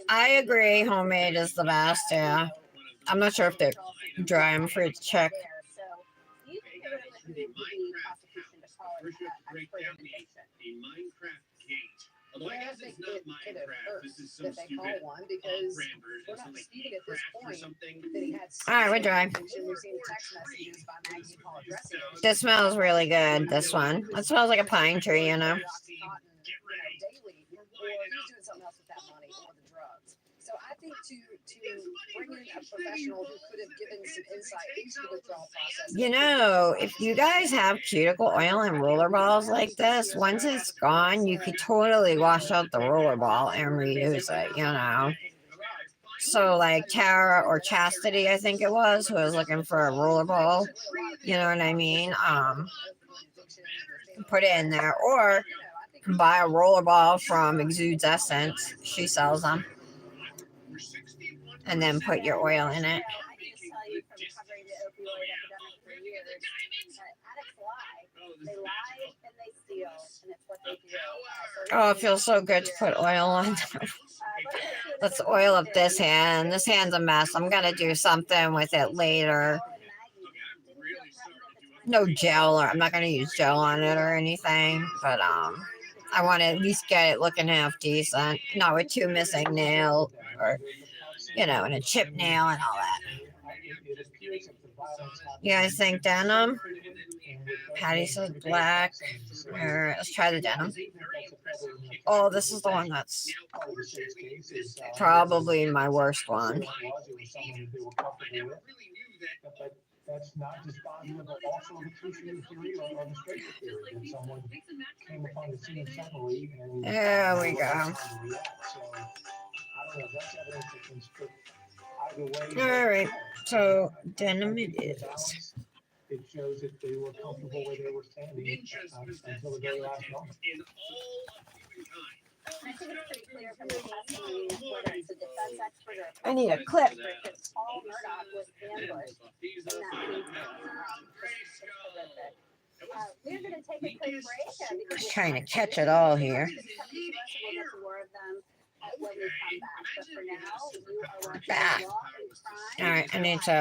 I agree. Homemade is the best. Yeah. I'm not sure if they're dry. I'm afraid to check. Although I guess it's not Minecraft, this is some stupid off-brand version. It's like Minecraft or something. All right, we're dry. This smells really good, this one. It smells like a pine tree, you know. So I think to bring in a professional who could have given some insight into the withdrawal process. You know, if you guys have cuticle oil and roller balls like this, once it's gone, you could totally wash out the roller ball and reuse it, you know. So like Tara or Chastity, I think it was, who was looking for a roller ball, you know what I mean? Put it in there, or buy a roller ball from Exudes Essence. She sells them. And then put your oil in it. deal, and it's what they do. Oh, it feels so good to put oil on. Let's oil up this hand. This hand's a mess. I'm gonna do something with it later. No gel, or I'm not gonna use gel on it or anything, but I want to at least get it looking half decent, not with two missing nails, or and a chip nail and all that. You guys think denim? Patty says black. All right, let's try the denim. Oh, this is the one that's probably my worst one. That's not dispositive, but also the crucial theory or the straight theory that someone came upon the scene suddenly and There we go. So I don't know. That's evidence that can split either way. All right, so denim it is. It shows that they were comfortable where they were standing until the very last moment. I think it's pretty clear from the testimony, whether it's a defense expert or I need a clip. that Paul Murdoch was ambushed in that week. We're going to take a quick break. Because Trying to catch it all here. we'll get to more of them when we come back. But for now, you are watching Ah. Law and Crime. All right, I need to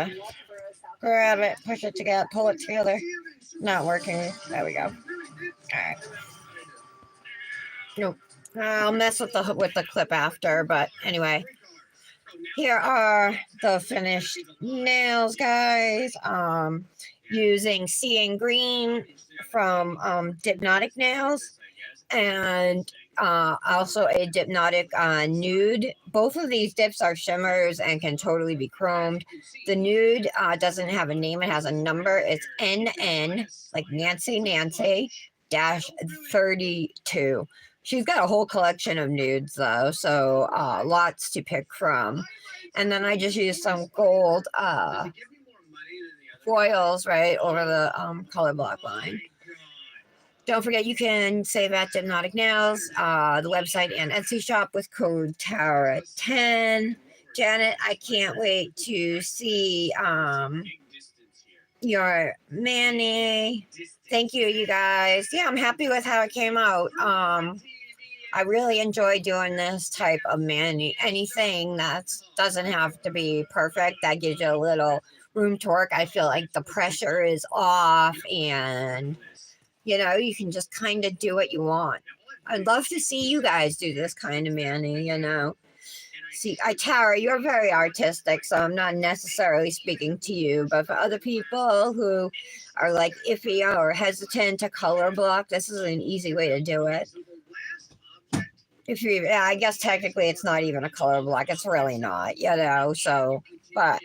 grab it, push it together, pull it together. Not working. There we go. All right. Nope. I'll mess with the clip after, but anyway. Here are the finished nails, guys. Using Sea and Green from Dipnotic Nails, and also a Dipnotic Nude. Both of these dips are shimmers and can totally be chromed. The Nude doesn't have a name, it has a number. It's NN, like Nancy, dash 32. She's got a whole collection of nudes, though, so lots to pick from. And then I just used some gold foils right over the color block line. Don't forget, you can save at Dipnotic Nails, the website and Etsy shop with code TARA10. Janet, I can't wait to see your Manny. Thank you, you guys. Yeah, I'm happy with how it came out. I really enjoy doing this type of Manny. Anything that doesn't have to be perfect, that gives you a little room to work. I feel like the pressure is off and you can just kind of do what you want. I'd love to see you guys do this kind of Manny, See, Tara, you're very artistic, so I'm not necessarily speaking to you, but for other people who are like iffy or hesitant to color block, this is an easy way to do it. If you, I guess technically it's not even a color block, it's really not, so, but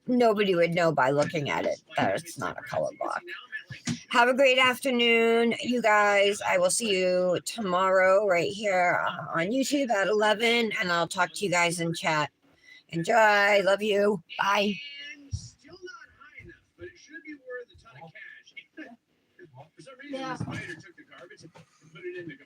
nobody would know by looking at it that it's not a color block. Have a great afternoon, you guys. I will see you tomorrow right here on YouTube at 11, and I'll talk to you guys in chat. Enjoy. Love you. Bye. Still not high enough, but it should be worth a ton of cash. For some reason, the spider took the garbage and put it in the